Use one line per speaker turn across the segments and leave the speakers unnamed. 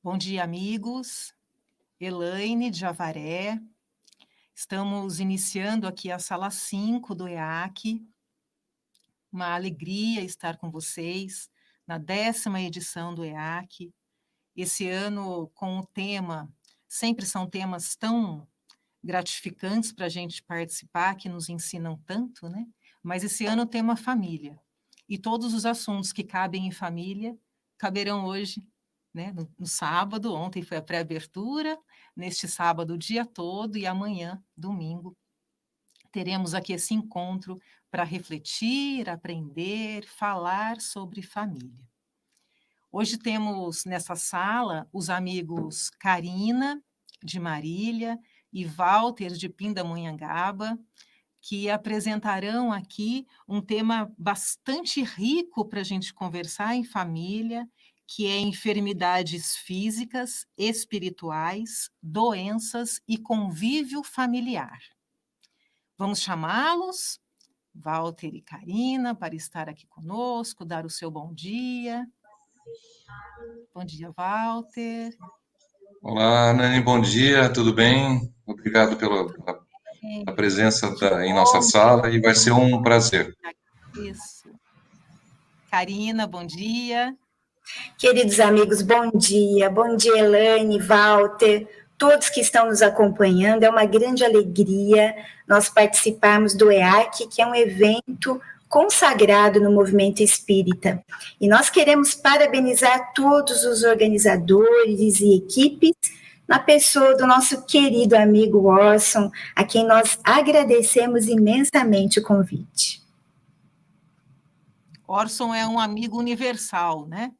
Bom dia, amigos. Elaine de Avaré. Estamos iniciando aqui a sala 5 do EAC. Uma alegria estar com vocês na 10ª edição do EAC. Esse ano com o tema, sempre são temas tão gratificantes para a gente participar, que nos ensinam tanto, né? Mas esse ano o tema família. E todos os assuntos que cabem em família caberão hoje, né, no sábado. Ontem foi a pré-abertura, neste sábado o dia todo, e amanhã, domingo, teremos aqui esse encontro para refletir, aprender, falar sobre família. Hoje temos nessa sala os amigos Karina, de Marília, e Walter, de Pindamonhangaba, que apresentarão aqui um tema bastante rico para a gente conversar em família, que é enfermidades físicas, espirituais, doenças e convívio familiar. Vamos chamá-los, Walter e Karina, para estar aqui conosco, dar o seu bom dia. Bom dia, Walter.
Olá, Nani, bom dia, tudo bem? Obrigado pela presença em nossa sala e vai ser um prazer.
Isso. Karina, bom dia.
Queridos amigos, bom dia. Bom dia, Elaine, Walter, todos que estão nos acompanhando. É uma grande alegria nós participarmos do EAC, que é um evento consagrado no movimento espírita. E nós queremos parabenizar todos os organizadores e equipes, na pessoa do nosso querido amigo Orson, a quem nós agradecemos imensamente o convite.
Orson é um amigo universal, né?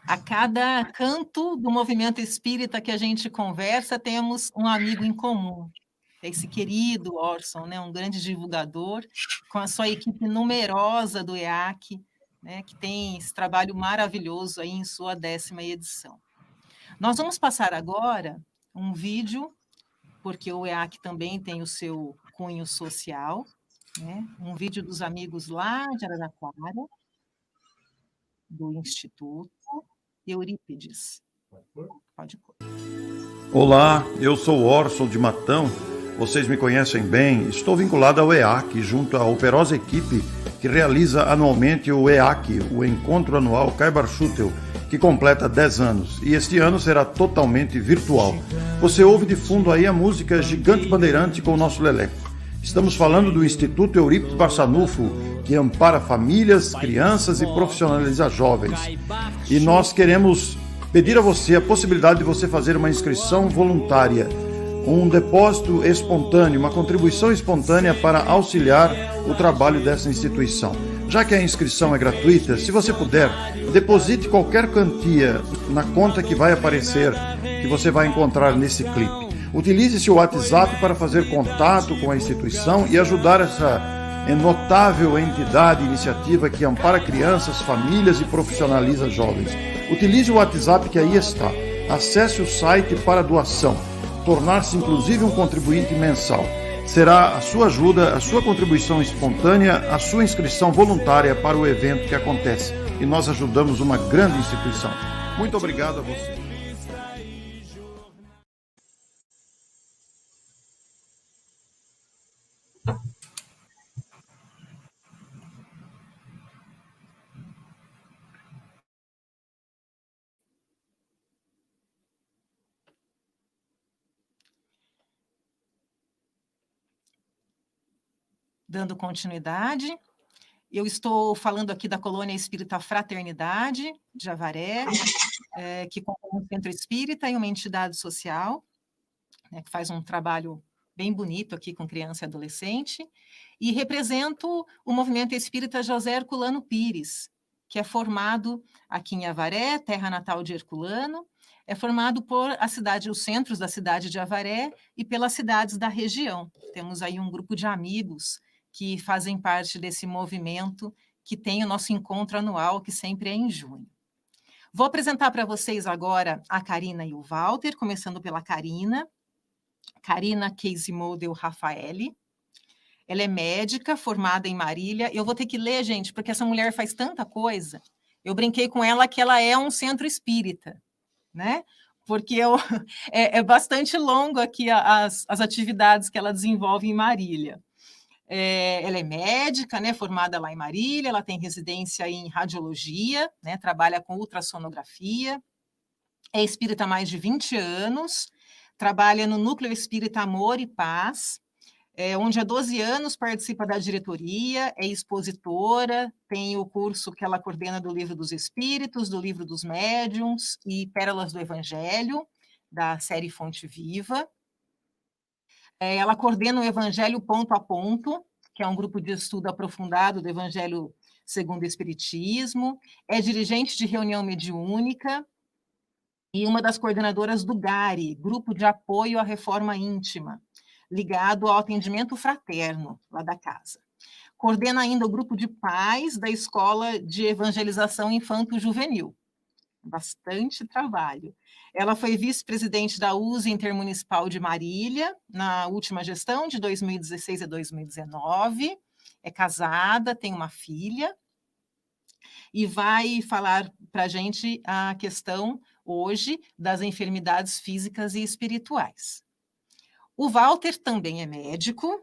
A cada canto do movimento espírita que a gente conversa, temos um amigo em comum. Esse querido Orson, né? Um grande divulgador, com a sua equipe numerosa do EAC, né? Que tem esse trabalho maravilhoso aí em sua 10ª edição. Nós vamos passar agora um vídeo, porque o EAC também tem o seu cunho social, né? Um vídeo dos amigos lá de Araraquara, do Instituto Eurípides. Pode pôr.
Olá, eu sou Orson de Matão. Vocês me conhecem bem. Estou vinculado ao EAC, junto à operosa equipe que realiza anualmente o EAC, o Encontro Anual Kaibarschutel, que completa 10 anos. E este ano será totalmente virtual. Você ouve de fundo aí a música Gigante Bandeirante com o nosso Leleco. Estamos falando do Instituto Eurípides Barçanufo, que ampara famílias, crianças e profissionaliza jovens. E nós queremos pedir a você a possibilidade de você fazer uma inscrição voluntária, um depósito espontâneo, uma contribuição espontânea para auxiliar o trabalho dessa instituição. Já que a inscrição é gratuita, se você puder, deposite qualquer quantia na conta que vai aparecer, que você vai encontrar nesse clipe. Utilize seu WhatsApp para fazer contato com a instituição e ajudar essa notável entidade e iniciativa que ampara crianças, famílias e profissionaliza jovens. Utilize o WhatsApp que aí está. Acesse o site para doação. Tornar-se inclusive um contribuinte mensal. Será a sua ajuda, a sua contribuição espontânea, a sua inscrição voluntária para o evento que acontece. E nós ajudamos uma grande instituição. Muito obrigado a você.
Dando continuidade, eu estou falando aqui da Colônia Espírita Fraternidade, de Avaré, que compõe um centro espírita e uma entidade social, né, que faz um trabalho bem bonito aqui com criança e adolescente, e represento o movimento espírita José Herculano Pires, que é formado aqui em Avaré, terra natal de Herculano, é formado por os centros da cidade de Avaré e pelas cidades da região. Temos aí um grupo de amigos que fazem parte desse movimento, que tem o nosso encontro anual, que sempre é em junho. Vou apresentar para vocês agora a Karina e o Walter, começando pela Karina. Karina Queizimodel Rafaeli. Ela é médica, formada em Marília. Eu vou ter que ler, gente, porque essa mulher faz tanta coisa. Eu brinquei com ela que ela é um centro espírita, né? Porque é bastante longo aqui as atividades que ela desenvolve em Marília. Ela é médica, né, formada lá em Marília, ela tem residência em radiologia, né, trabalha com ultrassonografia, é espírita há mais de 20 anos, trabalha no Núcleo Espírita Amor e Paz, onde há 12 anos participa da diretoria, é expositora, tem o curso que ela coordena do Livro dos Espíritos, do Livro dos Médiuns e Pérolas do Evangelho, da série Fonte Viva. Ela coordena o Evangelho Ponto a Ponto, que é um grupo de estudo aprofundado do Evangelho segundo o Espiritismo, é dirigente de reunião mediúnica e uma das coordenadoras do GARI, Grupo de Apoio à Reforma Íntima, ligado ao atendimento fraterno, lá da casa. Coordena ainda o grupo de pais da Escola de Evangelização Infanto-Juvenil. Bastante trabalho. Ela foi vice-presidente da USE Intermunicipal de Marília, na última gestão, de 2016 a 2019. É casada, tem uma filha, e vai falar para a gente a questão, hoje, das enfermidades físicas e espirituais. O Walter também é médico,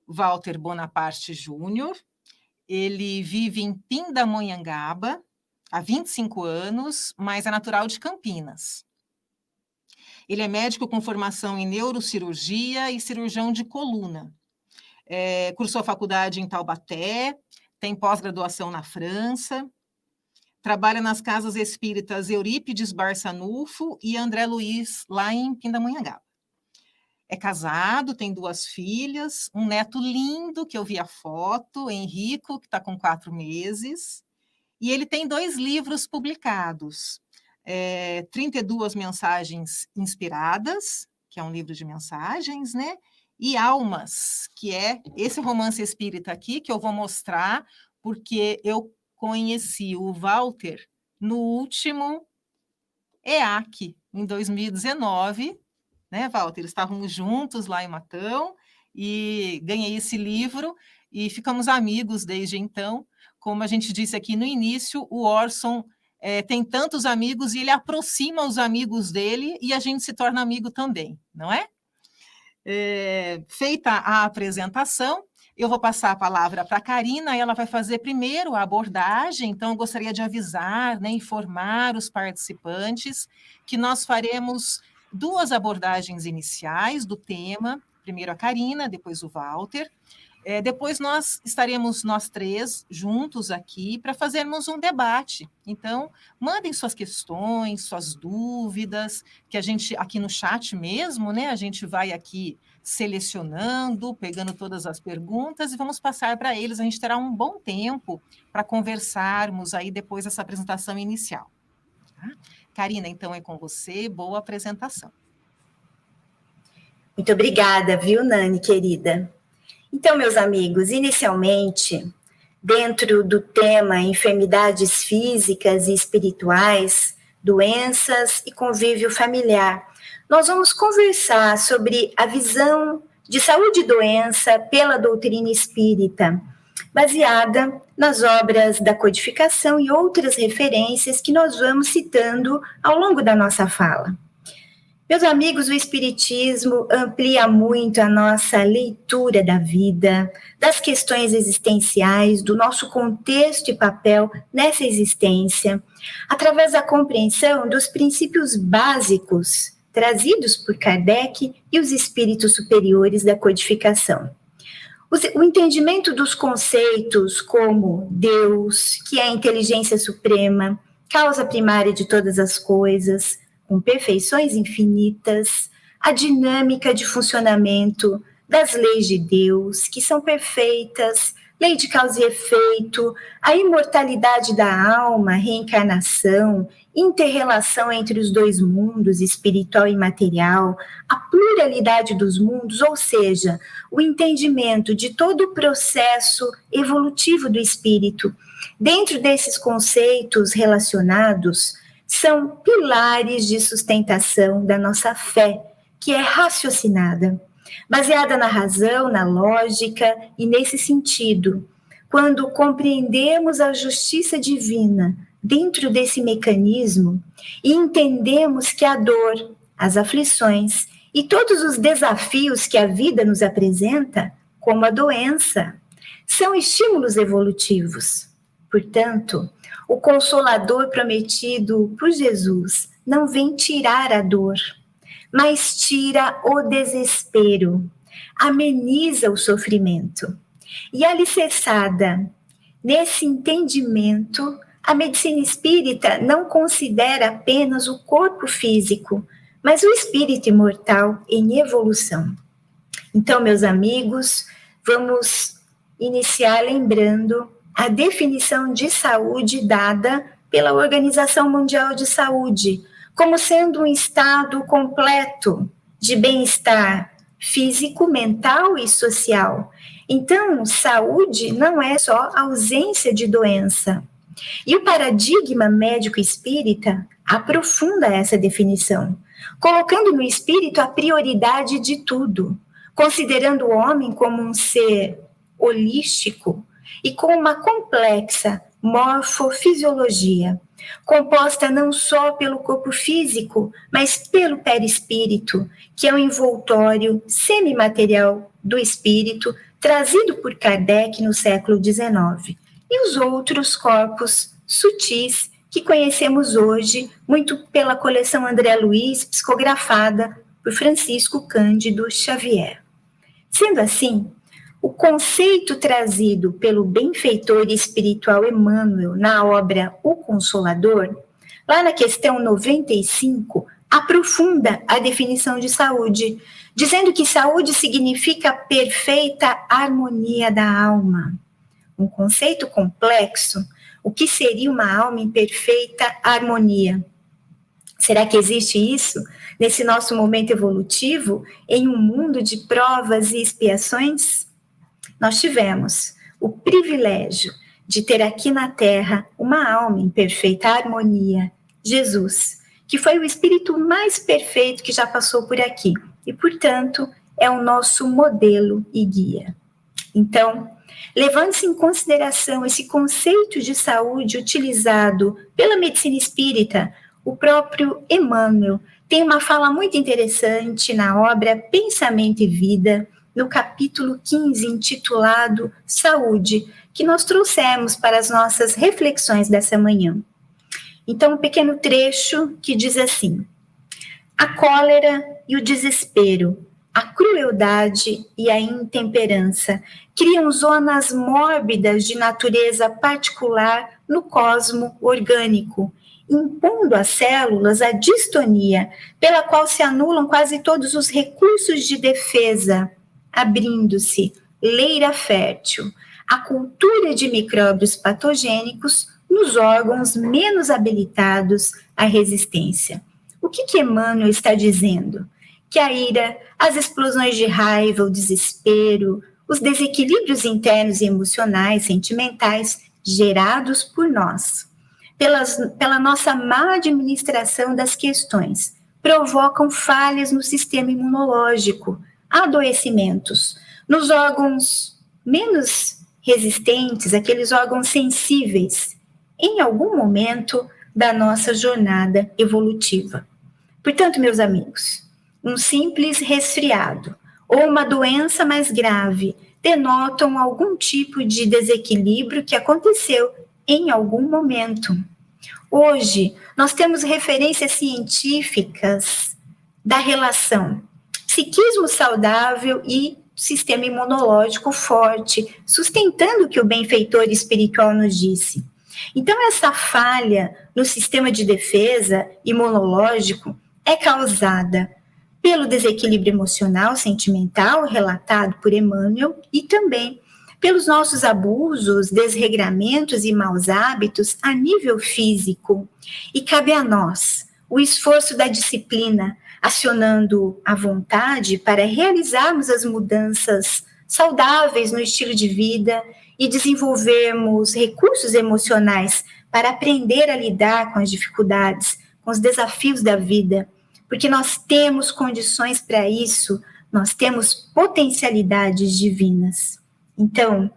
Walter Bonaparte Júnior. Ele vive em Pindamonhangaba, há 25 anos, mas é natural de Campinas. Ele é médico com formação em neurocirurgia e cirurgião de coluna. Cursou a faculdade em Taubaté, tem pós-graduação na França, trabalha nas casas espíritas Eurípides Barçanufo e André Luiz, lá em Pindamonhangaba. É casado, tem 2 filhas, um neto lindo, que eu vi a foto, Henrico, que está com 4 meses, e ele tem 2 livros publicados, 32 Mensagens Inspiradas, que é um livro de mensagens, né? E Almas, que é esse romance espírita aqui, que eu vou mostrar, porque eu conheci o Walter no último EAC, em 2019, né, Walter? Estávamos juntos lá em Matão, e ganhei esse livro, e ficamos amigos desde então. Como a gente disse aqui no início, o Orson tem tantos amigos, e ele aproxima os amigos dele, e a gente se torna amigo também, não é? Feita a apresentação, eu vou passar a palavra para a Karina, ela vai fazer primeiro a abordagem. Então eu gostaria de avisar, né, informar os participantes que nós faremos 2 abordagens iniciais do tema, primeiro a Karina, depois o Walter. Depois nós estaremos nós 3 juntos aqui para fazermos um debate. Então, mandem suas questões, suas dúvidas, que a gente, aqui no chat mesmo, né, a gente vai aqui selecionando, pegando todas as perguntas e vamos passar para eles. A gente terá um bom tempo para conversarmos aí depois dessa apresentação inicial. Tá? Karina, então é com você, boa apresentação.
Muito obrigada, viu, Nani, querida? Então, meus amigos, inicialmente, dentro do tema enfermidades físicas e espirituais, doenças e convívio familiar, nós vamos conversar sobre a visão de saúde e doença pela doutrina espírita, baseada nas obras da codificação e outras referências que nós vamos citando ao longo da nossa fala. Meus amigos, o Espiritismo amplia muito a nossa leitura da vida, das questões existenciais, do nosso contexto e papel nessa existência, através da compreensão dos princípios básicos trazidos por Kardec e os espíritos superiores da codificação. O entendimento dos conceitos como Deus, que é a inteligência suprema, causa primária de todas as coisas, com perfeições infinitas, a dinâmica de funcionamento das leis de Deus, que são perfeitas, lei de causa e efeito, a imortalidade da alma, reencarnação, inter-relação entre os dois mundos, espiritual e material, a pluralidade dos mundos, ou seja, o entendimento de todo o processo evolutivo do espírito. Dentro desses conceitos relacionados, são pilares de sustentação da nossa fé, que é raciocinada, baseada na razão, na lógica e nesse sentido. Quando compreendemos a justiça divina dentro desse mecanismo e entendemos que a dor, as aflições e todos os desafios que a vida nos apresenta, como a doença, são estímulos evolutivos. Portanto, o Consolador prometido por Jesus não vem tirar a dor, mas tira o desespero, ameniza o sofrimento. E alicerçada nesse entendimento, a medicina espírita não considera apenas o corpo físico, mas o espírito imortal em evolução. Então, meus amigos, vamos iniciar lembrando a definição de saúde dada pela Organização Mundial de Saúde, como sendo um estado completo de bem-estar físico, mental e social. Então, saúde não é só ausência de doença. E o paradigma médico espírita aprofunda essa definição, colocando no espírito a prioridade de tudo, considerando o homem como um ser holístico e com uma complexa morfofisiologia, composta não só pelo corpo físico, mas pelo perispírito, que é o envoltório semimaterial do espírito, trazido por Kardec no século XIX, e os outros corpos sutis que conhecemos hoje, muito pela coleção André Luiz, psicografada por Francisco Cândido Xavier. Sendo assim, o conceito trazido pelo benfeitor espiritual Emmanuel na obra O Consolador, lá na questão 95, aprofunda a definição de saúde, dizendo que saúde significa perfeita harmonia da alma. Um conceito complexo, o que seria uma alma em perfeita harmonia? Será que existe isso nesse nosso momento evolutivo, em um mundo de provas e expiações? Nós tivemos o privilégio de ter aqui na Terra uma alma em perfeita harmonia, Jesus, que foi o espírito mais perfeito que já passou por aqui e, portanto, é o nosso modelo e guia. Então, levando-se em consideração esse conceito de saúde utilizado pela medicina espírita, o próprio Emmanuel tem uma fala muito interessante na obra Pensamento e Vida, no capítulo 15, intitulado Saúde, que nós trouxemos para as nossas reflexões dessa manhã. Então, um pequeno trecho que diz assim: a cólera e o desespero, a crueldade e a intemperança criam zonas mórbidas de natureza particular no cosmo orgânico, impondo às células a distonia, pela qual se anulam quase todos os recursos de defesa, abrindo-se leira fértil, a cultura de micróbios patogênicos nos órgãos menos habilitados à resistência. O que Emmanuel está dizendo? Que a ira, as explosões de raiva, o desespero, os desequilíbrios internos e emocionais, sentimentais, gerados por nós, pela nossa má administração das questões, provocam falhas no sistema imunológico, adoecimentos nos órgãos menos resistentes, aqueles órgãos sensíveis, em algum momento da nossa jornada evolutiva. Portanto, meus amigos, um simples resfriado ou uma doença mais grave denotam algum tipo de desequilíbrio que aconteceu em algum momento. Hoje, nós temos referências científicas da relação psiquismo saudável e sistema imunológico forte, sustentando o que o benfeitor espiritual nos disse. Então, essa falha no sistema de defesa imunológico é causada pelo desequilíbrio emocional, sentimental, relatado por Emmanuel, e também pelos nossos abusos, desregramentos e maus hábitos a nível físico. E cabe a nós o esforço da disciplina, acionando a vontade para realizarmos as mudanças saudáveis no estilo de vida e desenvolvermos recursos emocionais para aprender a lidar com as dificuldades, com os desafios da vida, porque nós temos condições para isso, nós temos potencialidades divinas. Então,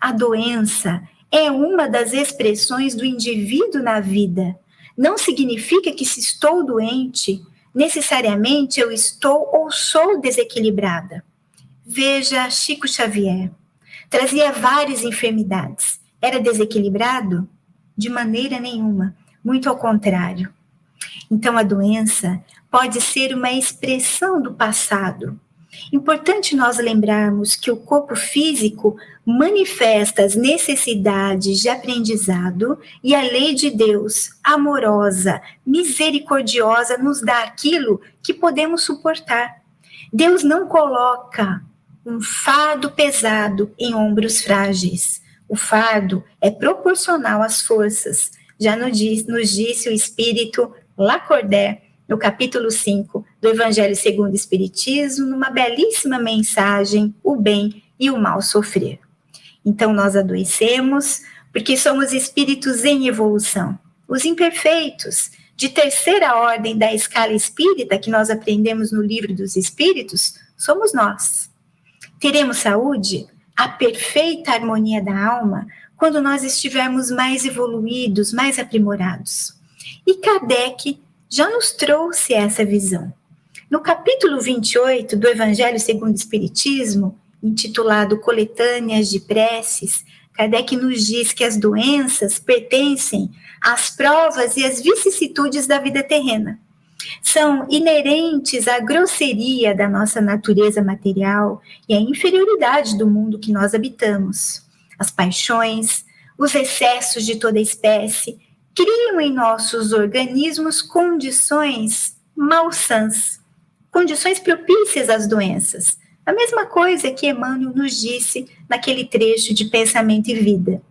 a doença é uma das expressões do indivíduo na vida. Não significa que se estou doente, necessariamente eu estou ou sou desequilibrada. Veja Chico Xavier, trazia várias enfermidades. Era desequilibrado? De maneira nenhuma, muito ao contrário. Então, a doença pode ser uma expressão do passado. Importante nós lembrarmos que o corpo físico manifesta as necessidades de aprendizado e a lei de Deus, amorosa, misericordiosa, nos dá aquilo que podemos suportar. Deus não coloca um fardo pesado em ombros frágeis. O fardo é proporcional às forças. Já nos disse o Espírito Lacordaire, no capítulo 5 do Evangelho segundo o Espiritismo, numa belíssima mensagem, o bem e o mal sofrer. Então nós adoecemos porque somos espíritos em evolução. Os imperfeitos, de terceira ordem da escala espírita, que nós aprendemos no Livro dos Espíritos, somos nós. Teremos saúde, a perfeita harmonia da alma, quando nós estivermos mais evoluídos, mais aprimorados. E Kardec já nos trouxe essa visão. No capítulo 28 do Evangelho segundo o Espiritismo, intitulado Coletâneas de Preces, Kardec nos diz que as doenças pertencem às provas e às vicissitudes da vida terrena. São inerentes à grosseria da nossa natureza material e à inferioridade do mundo que nós habitamos. As paixões, os excessos de toda espécie, criam em nossos organismos condições malsãs, condições propícias às doenças. A mesma coisa que Emmanuel nos disse naquele trecho de Pensamento e Vida.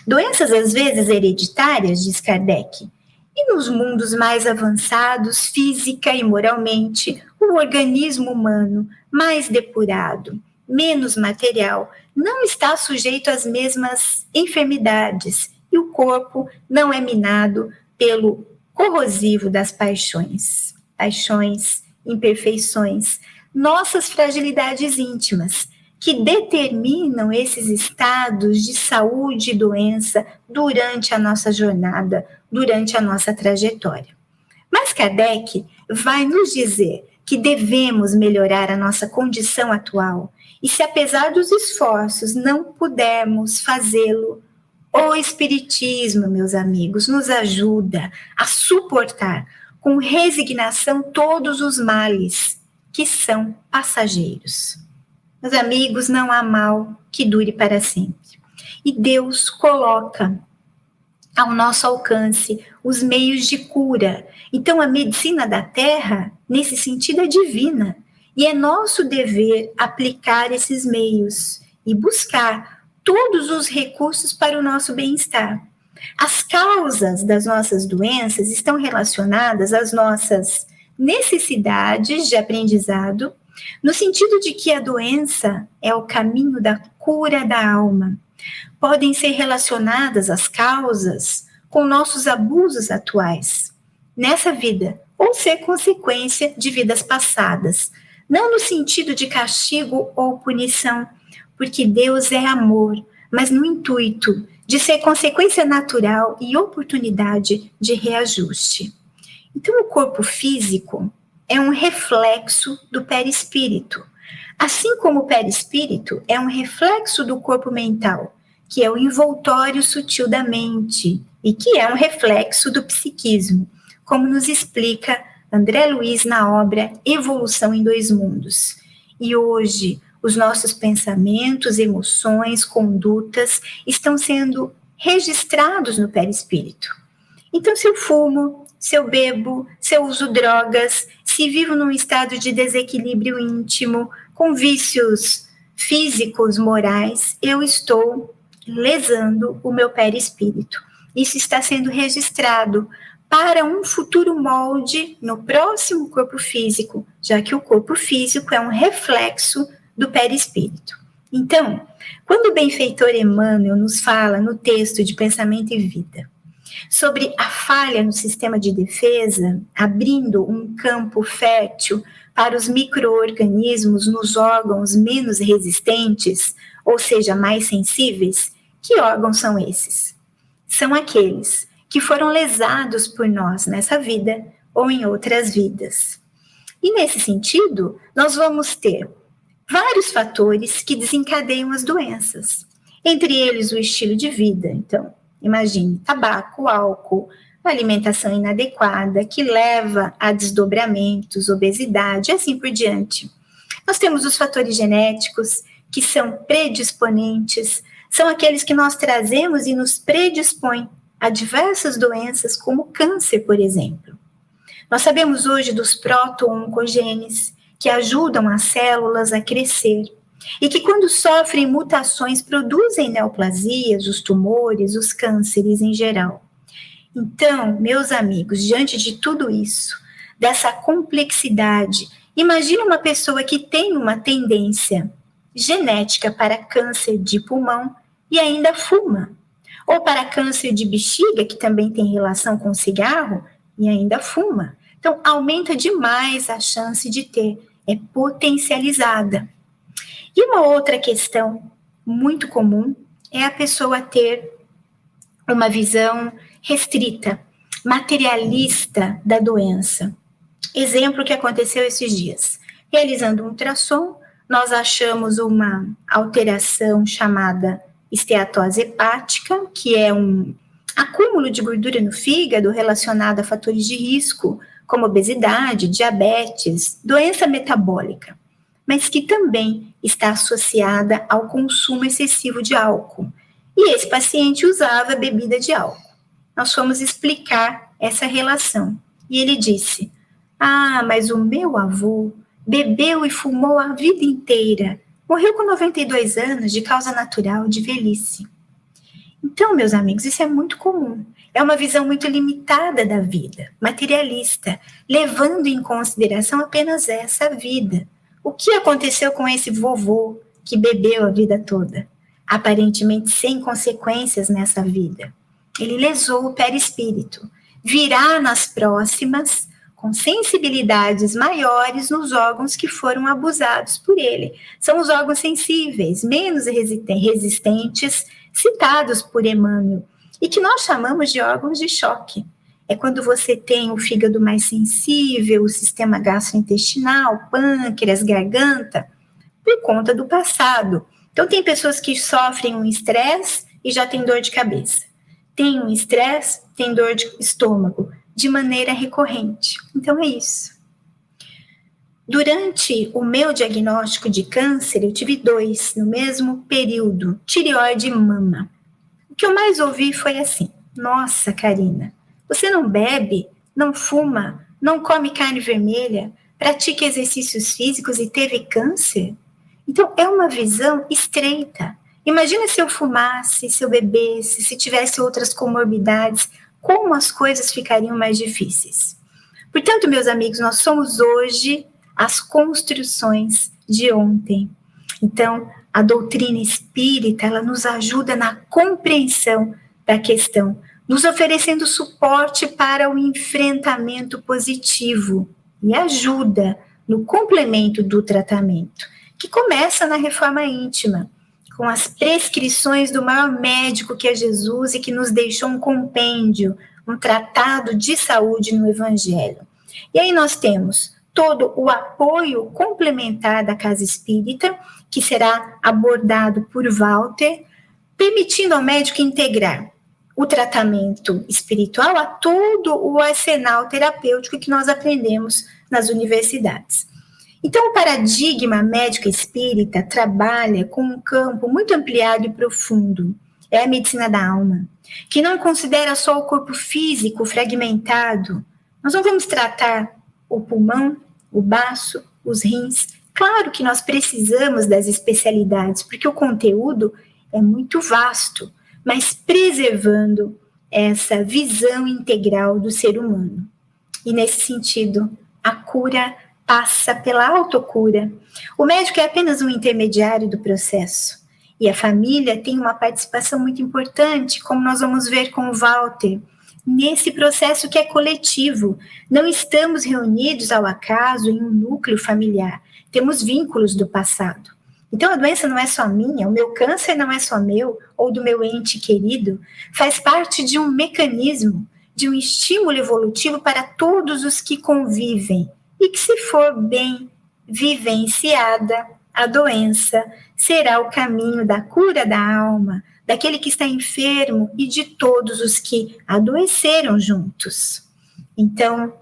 Doenças às vezes hereditárias, diz Kardec, e nos mundos mais avançados, física e moralmente, o organismo humano mais depurado, menos material, não está sujeito às mesmas enfermidades, e o corpo não é minado pelo corrosivo das paixões. Paixões, imperfeições, nossas fragilidades íntimas, que determinam esses estados de saúde e doença durante a nossa jornada, durante a nossa trajetória. Mas Kardec vai nos dizer que devemos melhorar a nossa condição atual, e se apesar dos esforços não pudermos fazê-lo, o Espiritismo, meus amigos, nos ajuda a suportar com resignação todos os males que são passageiros. Meus amigos, não há mal que dure para sempre. E Deus coloca ao nosso alcance os meios de cura. Então, a medicina da terra, nesse sentido, é divina. E é nosso dever aplicar esses meios e buscar todos os recursos para o nosso bem-estar. As causas das nossas doenças estão relacionadas às nossas necessidades de aprendizado, no sentido de que a doença é o caminho da cura da alma. Podem ser relacionadas as causas com nossos abusos atuais nessa vida, ou ser consequência de vidas passadas, não no sentido de castigo ou punição, porque Deus é amor, mas no intuito de ser consequência natural e oportunidade de reajuste. Então, o corpo físico é um reflexo do perispírito, assim como o perispírito é um reflexo do corpo mental, que é o envoltório sutil da mente e que é um reflexo do psiquismo, como nos explica André Luiz na obra Evolução em Dois Mundos. E hoje, os nossos pensamentos, emoções, condutas estão sendo registrados no perispírito. Então, se eu fumo, se eu bebo, se eu uso drogas, se se vivo num estado de desequilíbrio íntimo, com vícios físicos, morais, eu estou lesando o meu perispírito. Isso está sendo registrado para um futuro molde no próximo corpo físico, já que o corpo físico é um reflexo do perispírito. Então, quando o benfeitor Emmanuel nos fala no texto de Pensamento e Vida sobre a falha no sistema de defesa, abrindo um campo fértil para os micro-organismos nos órgãos menos resistentes, ou seja, mais sensíveis, que órgãos são esses? São aqueles que foram lesados por nós nessa vida ou em outras vidas. E nesse sentido, nós vamos ter vários fatores que desencadeiam as doenças, entre eles o estilo de vida. Então, imagine tabaco, álcool, alimentação inadequada, que leva a desdobramentos, obesidade e assim por diante. Nós temos os fatores genéticos, que são predisponentes, são aqueles que nós trazemos e nos predispõem a diversas doenças, como câncer, por exemplo. Nós sabemos hoje dos proto-oncogenes, que ajudam as células a crescer, e que quando sofrem mutações produzem neoplasias, os tumores, os cânceres em geral. Então, meus amigos, diante de tudo isso, dessa complexidade, imagine uma pessoa que tem uma tendência genética para câncer de pulmão e ainda fuma, ou para câncer de bexiga, que também tem relação com cigarro, e ainda fuma. Então, aumenta demais a chance de ter, é potencializada. E uma outra questão muito comum é a pessoa ter uma visão restrita, materialista da doença. Exemplo que aconteceu esses dias. Realizando um ultrassom, nós achamos uma alteração chamada esteatose hepática, que é um acúmulo de gordura no fígado relacionado a fatores de risco, como obesidade, diabetes, doença metabólica, mas que também está associada ao consumo excessivo de álcool. E esse paciente usava bebida de álcool. Nós fomos explicar essa relação. E ele disse: mas o meu avô bebeu e fumou a vida inteira. Morreu com 92 anos de causa natural, de velhice. Então, meus amigos, isso é muito comum. É uma visão muito limitada da vida, materialista, levando em consideração apenas essa vida. O que aconteceu com esse vovô que bebeu a vida toda? Aparentemente sem consequências nessa vida. Ele lesou o perispírito. Virá nas próximas com sensibilidades maiores nos órgãos que foram abusados por ele. São os órgãos sensíveis, menos resistentes, citados por Emmanuel, e que nós chamamos de órgãos de choque. É quando você tem o fígado mais sensível, o sistema gastrointestinal, pâncreas, garganta, por conta do passado. Então, tem pessoas que sofrem um estresse e já tem dor de cabeça. Tem um estresse, tem dor de estômago, de maneira recorrente. Então, é isso. Durante o meu diagnóstico de câncer, eu tive 2 no mesmo período, tireoide e mama. O que eu mais ouvi foi assim: nossa, Karina, você não bebe, não fuma, não come carne vermelha, pratica exercícios físicos e teve câncer? Então, é uma visão estreita. Imagina se eu fumasse, se eu bebesse, se tivesse outras comorbidades, como as coisas ficariam mais difíceis. Portanto, meus amigos, nós somos hoje as construções de ontem. Então, a doutrina espírita, ela nos ajuda na compreensão da questão, nos oferecendo suporte para o enfrentamento positivo e ajuda no complemento do tratamento, que começa na reforma íntima, com as prescrições do maior médico que é Jesus e que nos deixou um compêndio, um tratado de saúde no Evangelho. E aí nós temos todo o apoio complementar da Casa Espírita, que será abordado por Walter, permitindo ao médico integrar o tratamento espiritual a todo o arsenal terapêutico que nós aprendemos nas universidades. Então, o paradigma médico espírita trabalha com um campo muito ampliado e profundo. É a medicina da alma, que não considera só o corpo físico fragmentado. Nós não vamos tratar o pulmão o baço, os rins. Claro que nós precisamos das especialidades, porque o conteúdo é muito vasto, mas preservando essa visão integral do ser humano. E nesse sentido, a cura passa pela autocura. O médico é apenas um intermediário do processo. E a família tem uma participação muito importante, como nós vamos ver com o Walter, nesse processo que é coletivo. Não estamos reunidos ao acaso em um núcleo familiar. Temos vínculos do passado. Então, a doença não é só minha, o meu câncer não é só meu, ou do meu ente querido, faz parte de um mecanismo, de um estímulo evolutivo para todos os que convivem, e que, se for bem vivenciada, a doença será o caminho da cura da alma, daquele que está enfermo e de todos os que adoeceram juntos. Então,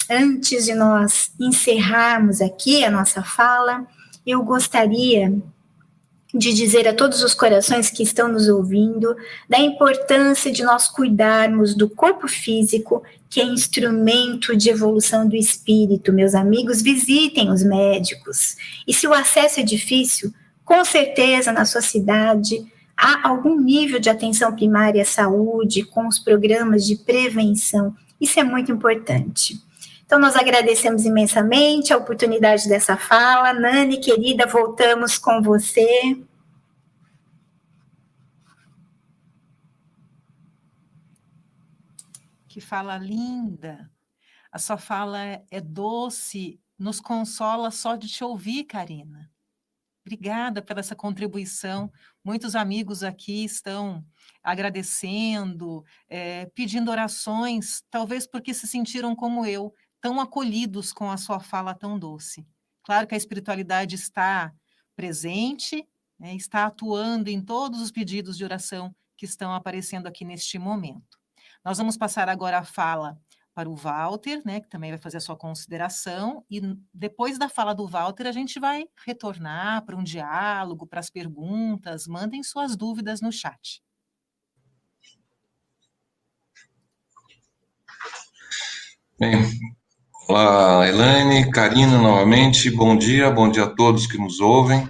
antes de nós encerrarmos aqui a nossa fala, eu gostaria de dizer a todos os corações que estão nos ouvindo da importância de nós cuidarmos do corpo físico, que é instrumento de evolução do espírito. Meus amigos, visitem os médicos. E se o acesso é difícil, com certeza na sua cidade há algum nível de atenção primária à saúde, com os programas de prevenção. Isso é muito importante. Então, nós agradecemos imensamente a oportunidade dessa fala. Nani, querida, voltamos com você.
Que fala linda. A sua fala é doce, nos consola só de te ouvir, Karina. Obrigada pela essa contribuição. Muitos amigos aqui estão agradecendo, pedindo orações, talvez porque se sentiram como eu, tão acolhidos com a sua fala tão doce. Claro que a espiritualidade está presente, né, está atuando em todos os pedidos de oração que estão aparecendo aqui neste momento. Nós vamos passar agora a fala para o Walter, né, que também vai fazer a sua consideração, e depois da fala do Walter a gente vai retornar para um diálogo, para as perguntas, mandem suas dúvidas no chat.
Bem, olá, Elaine, Karina, novamente, bom dia a todos que nos ouvem.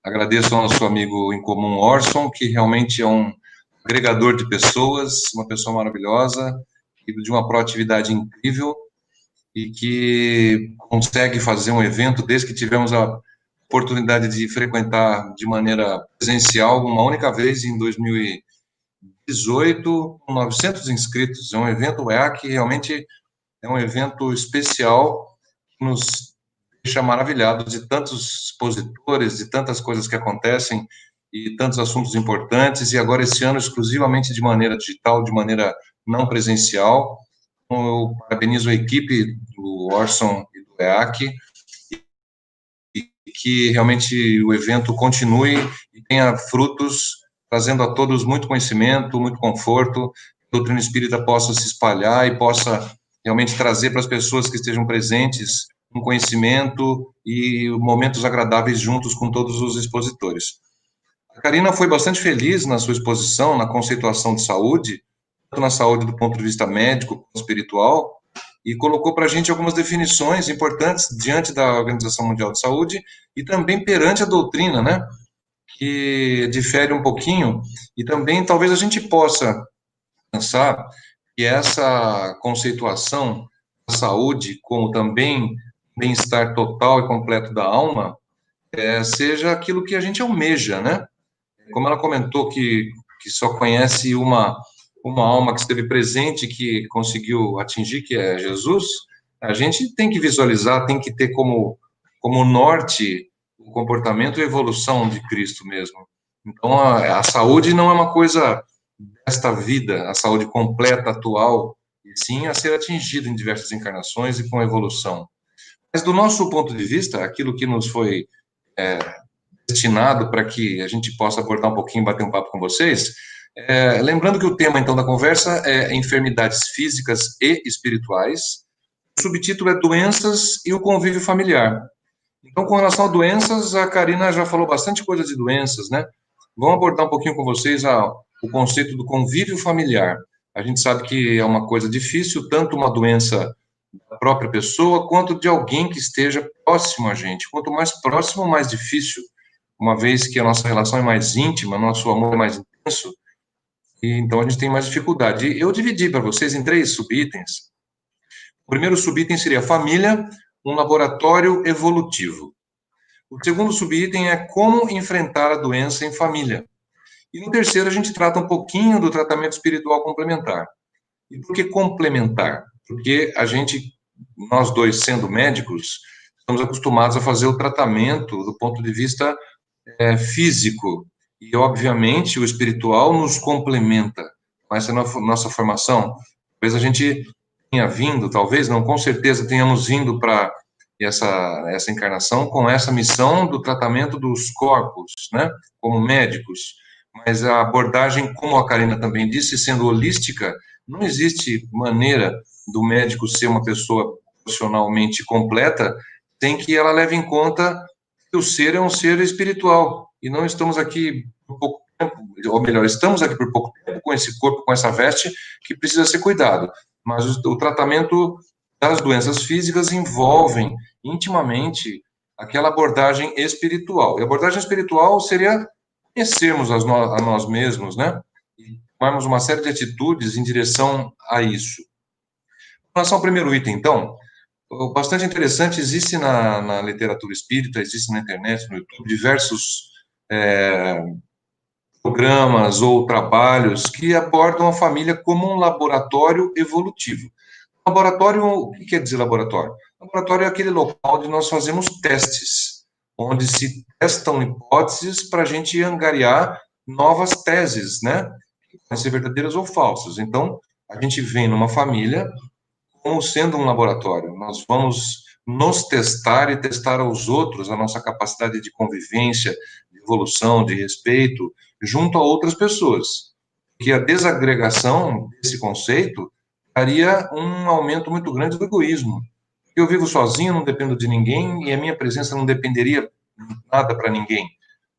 Agradeço ao nosso amigo em comum, Orson, que realmente é um agregador de pessoas, uma pessoa maravilhosa, de uma proatividade incrível, e que consegue fazer um evento, desde que tivemos a oportunidade de frequentar de maneira presencial, uma única vez em 2018, com 900 inscritos. É um evento EAC, realmente é um evento especial, que nos deixa maravilhados de tantos expositores, de tantas coisas que acontecem, e tantos assuntos importantes, e agora esse ano exclusivamente de maneira digital, de maneira não presencial. Eu parabenizo a equipe do Orson e do EAC, e que realmente o evento continue e tenha frutos, trazendo a todos muito conhecimento, muito conforto, que a doutrina espírita possa se espalhar e possa realmente trazer para as pessoas que estejam presentes um conhecimento e momentos agradáveis juntos com todos os expositores. A Karina foi bastante feliz na sua exposição, na conceituação de saúde, tanto na saúde do ponto de vista médico quanto espiritual, e colocou para a gente algumas definições importantes diante da Organização Mundial de Saúde e também perante a doutrina, né, que difere um pouquinho, e também talvez a gente possa pensar que essa conceituação da saúde como também bem-estar total e completo da alma seja aquilo que a gente almeja, né? Como ela comentou que só conhece uma alma que esteve presente, que conseguiu atingir, que é Jesus, a gente tem que visualizar, tem que ter como norte o comportamento e a evolução de Cristo mesmo. Então, a saúde não é uma coisa desta vida, a saúde completa, atual, e sim a ser atingida em diversas encarnações e com evolução. Mas, do nosso ponto de vista, aquilo que nos foi destinado para que a gente possa abordar um pouquinho, bater um papo com vocês, lembrando que o tema, então, da conversa é enfermidades físicas e espirituais. O subtítulo é doenças e o convívio familiar. Então, com relação a doenças, a Karina já falou bastante coisa de doenças, né? Vamos abordar um pouquinho com vocês o conceito do convívio familiar. A gente sabe que é uma coisa difícil, tanto uma doença da própria pessoa, quanto de alguém que esteja próximo a gente. Quanto mais próximo, mais difícil, uma vez que a nossa relação é mais íntima, nosso amor é mais intenso, e então a gente tem mais dificuldade. E eu dividi para vocês em 3 subitens. O primeiro subitem seria família, um laboratório evolutivo. O segundo subitem é como enfrentar a doença em família. E no terceiro a gente trata um pouquinho do tratamento espiritual complementar. E por que complementar? Porque nós dois sendo médicos, estamos acostumados a fazer o tratamento do ponto de vista físico. E, obviamente, o espiritual nos complementa. Essa é a nossa formação. Talvez a gente tenha vindo, talvez não, com certeza tenhamos vindo para essa encarnação com essa missão do tratamento dos corpos, né, como médicos. Mas a abordagem, como a Karina também disse, sendo holística, não existe maneira do médico ser uma pessoa profissionalmente completa sem que ela leve em conta que o ser é um ser espiritual. E não estamos aqui por pouco tempo, ou melhor, estamos aqui por pouco tempo com esse corpo, com essa veste, que precisa ser cuidado. Mas o tratamento das doenças físicas envolvem intimamente aquela abordagem espiritual. E a abordagem espiritual seria conhecermos a nós mesmos, né? E tomarmos uma série de atitudes em direção a isso. Com relação ao primeiro item, então, bastante interessante, existe na literatura espírita, existe na internet, no YouTube, diversos programas ou trabalhos que abordam a família como um laboratório evolutivo. Laboratório, o que quer dizer laboratório? Laboratório é aquele local onde nós fazemos testes, onde se testam hipóteses para a gente angariar novas teses, né? Que podem ser verdadeiras ou falsas. Então, a gente vem numa família como sendo um laboratório. Nós vamos nos testar e testar aos outros a nossa capacidade de convivência, de evolução, de respeito, junto a outras pessoas. Que a desagregação desse conceito daria um aumento muito grande do egoísmo. Eu vivo sozinho, não dependo de ninguém, e a minha presença não dependeria nada para ninguém.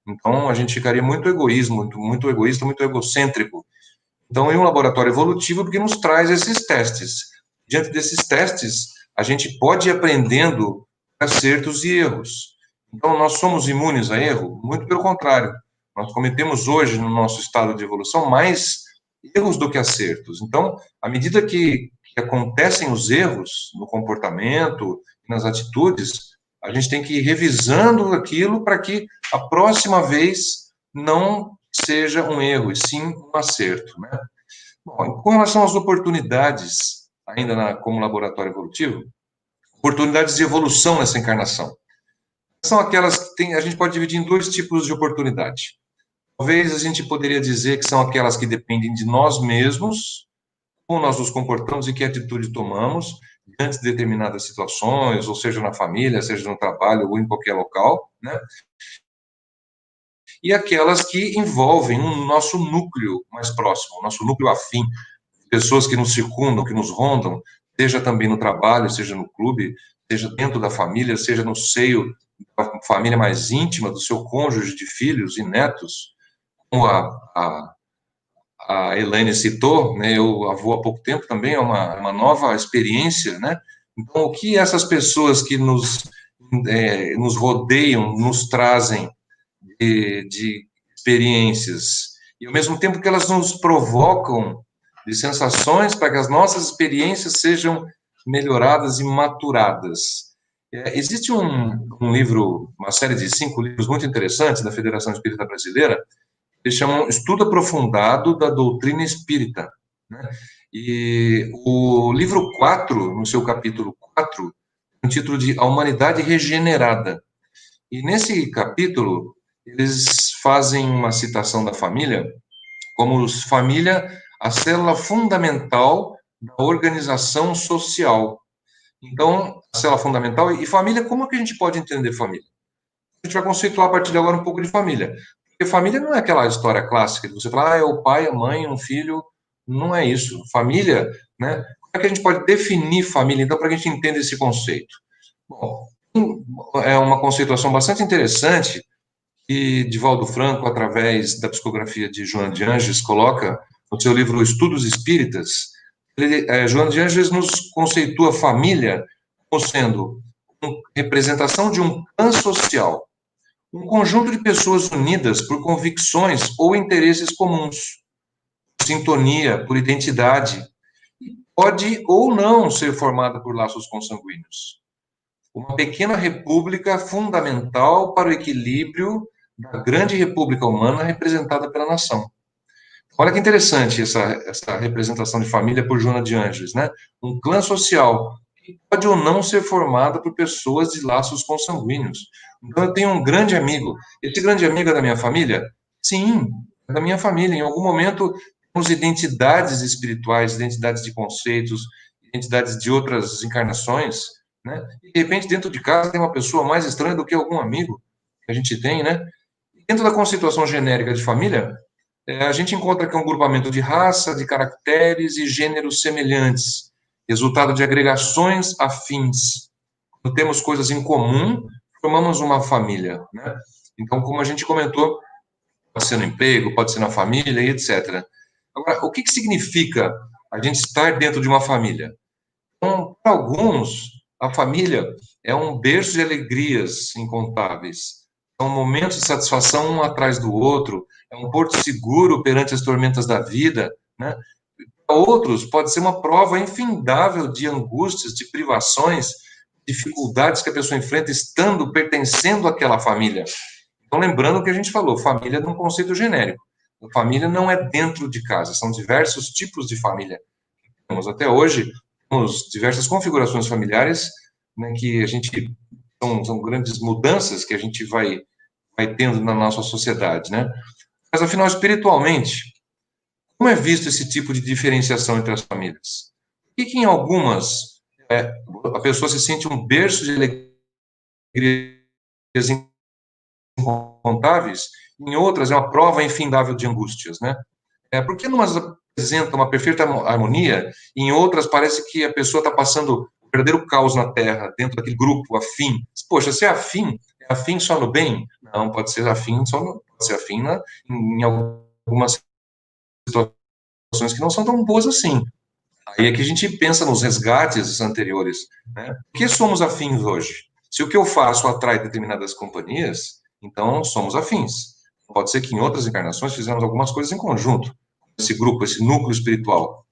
Então, a gente ficaria muito egoísta, muito egocêntrico. Então, é um laboratório evolutivo porque nos traz esses testes. Diante desses testes, a gente pode ir aprendendo acertos e erros. Então, nós somos imunes a erro? Muito pelo contrário. Nós cometemos hoje, no nosso estado de evolução, mais erros do que acertos. Então, à medida que acontecem os erros no comportamento, nas atitudes, a gente tem que ir revisando aquilo para que a próxima vez não seja um erro, e sim um acerto, né? Bom, com relação às oportunidades, ainda como laboratório evolutivo, oportunidades de evolução nessa encarnação. São aquelas que a gente pode dividir em 2 tipos de oportunidade. Talvez a gente poderia dizer que são aquelas que dependem de nós mesmos, como nós nos comportamos e que atitude tomamos diante de determinadas situações, ou seja, na família, seja no trabalho ou em qualquer local, né? E aquelas que envolvem o nosso núcleo mais próximo, o nosso núcleo afim, pessoas que nos circundam, que nos rondam, seja também no trabalho, seja no clube, seja dentro da família, seja no seio da família mais íntima, do seu cônjuge de filhos e netos, como a Elaine citou, né, eu avô há pouco tempo também, é uma nova experiência, né? Então, o que essas pessoas que nos rodeiam, nos trazem de experiências, e ao mesmo tempo que elas nos provocam de sensações para que as nossas experiências sejam melhoradas e maturadas. Existe um livro, uma série de 5 livros muito interessantes da Federação Espírita Brasileira, eles chamam Estudo Aprofundado da Doutrina Espírita, né? E o livro 4, no seu capítulo 4, tem o título de A Humanidade Regenerada. E nesse capítulo, eles fazem uma citação da família, como família, a célula fundamental da organização social. Então, a célula fundamental, e família, como é que a gente pode entender família? A gente vai conceituar a partir de agora um pouco de família. Porque família não é aquela história clássica de você falar, é o pai, a mãe, um filho. Não é isso. Família, né? Como é que a gente pode definir família, então, para que a gente entenda esse conceito? Bom, é uma conceituação bastante interessante que Divaldo Franco, através da psicografia de Joana de Anjos, coloca no seu livro Estudos Espíritas, Joana de Ângeles nos conceitua a família como sendo uma representação de um clã social, um conjunto de pessoas unidas por convicções ou interesses comuns, por sintonia, por identidade, e pode ou não ser formada por laços consanguíneos. Uma pequena república fundamental para o equilíbrio da grande república humana representada pela nação. Olha que interessante essa representação de família por Joana de Ângeles, né? Um clã social que pode ou não ser formado por pessoas de laços consanguíneos. Então, eu tenho um grande amigo. Esse grande amigo é da minha família? Sim, é da minha família. Em algum momento, temos identidades espirituais, identidades de conceitos, identidades de outras encarnações, né? E, de repente, dentro de casa tem uma pessoa mais estranha do que algum amigo que a gente tem, né? Dentro da conceituação genérica de família, a gente encontra aqui um grupamento de raça, de caracteres e gêneros semelhantes, resultado de agregações afins. Quando temos coisas em comum, formamos uma família, né? Então, como a gente comentou, pode ser no emprego, pode ser na família e etc. Agora, o que significa a gente estar dentro de uma família? Então, para alguns, a família é um berço de alegrias incontáveis. São momentos de satisfação um atrás do outro, é um porto seguro perante as tormentas da vida, né? Para outros, pode ser uma prova infindável de angústias, de privações, dificuldades que a pessoa enfrenta estando, pertencendo àquela família. Então, lembrando o que a gente falou, família é um conceito genérico. A família não é dentro de casa, são diversos tipos de família. Temos até hoje, temos diversas configurações familiares, né, que a gente, são grandes mudanças que a gente vai tendo na nossa sociedade, né? Mas, afinal, espiritualmente, como é visto esse tipo de diferenciação entre as famílias? Por que em algumas a pessoa se sente um berço de alegrias incontáveis, em outras é uma prova infindável de angústias, né? Por que umas apresentam uma perfeita harmonia, e em outras parece que a pessoa está passando um verdadeiro caos na Terra, dentro daquele grupo afim? Poxa, se é afim só no bem? Não, pode ser afim em algumas situações que não são tão boas assim. Aí é que a gente pensa nos resgates anteriores, né? Por que somos afins hoje? Se o que eu faço atrai determinadas companhias, então somos afins. Pode ser que em outras encarnações fizemos algumas coisas em conjunto, esse grupo, esse núcleo espiritual.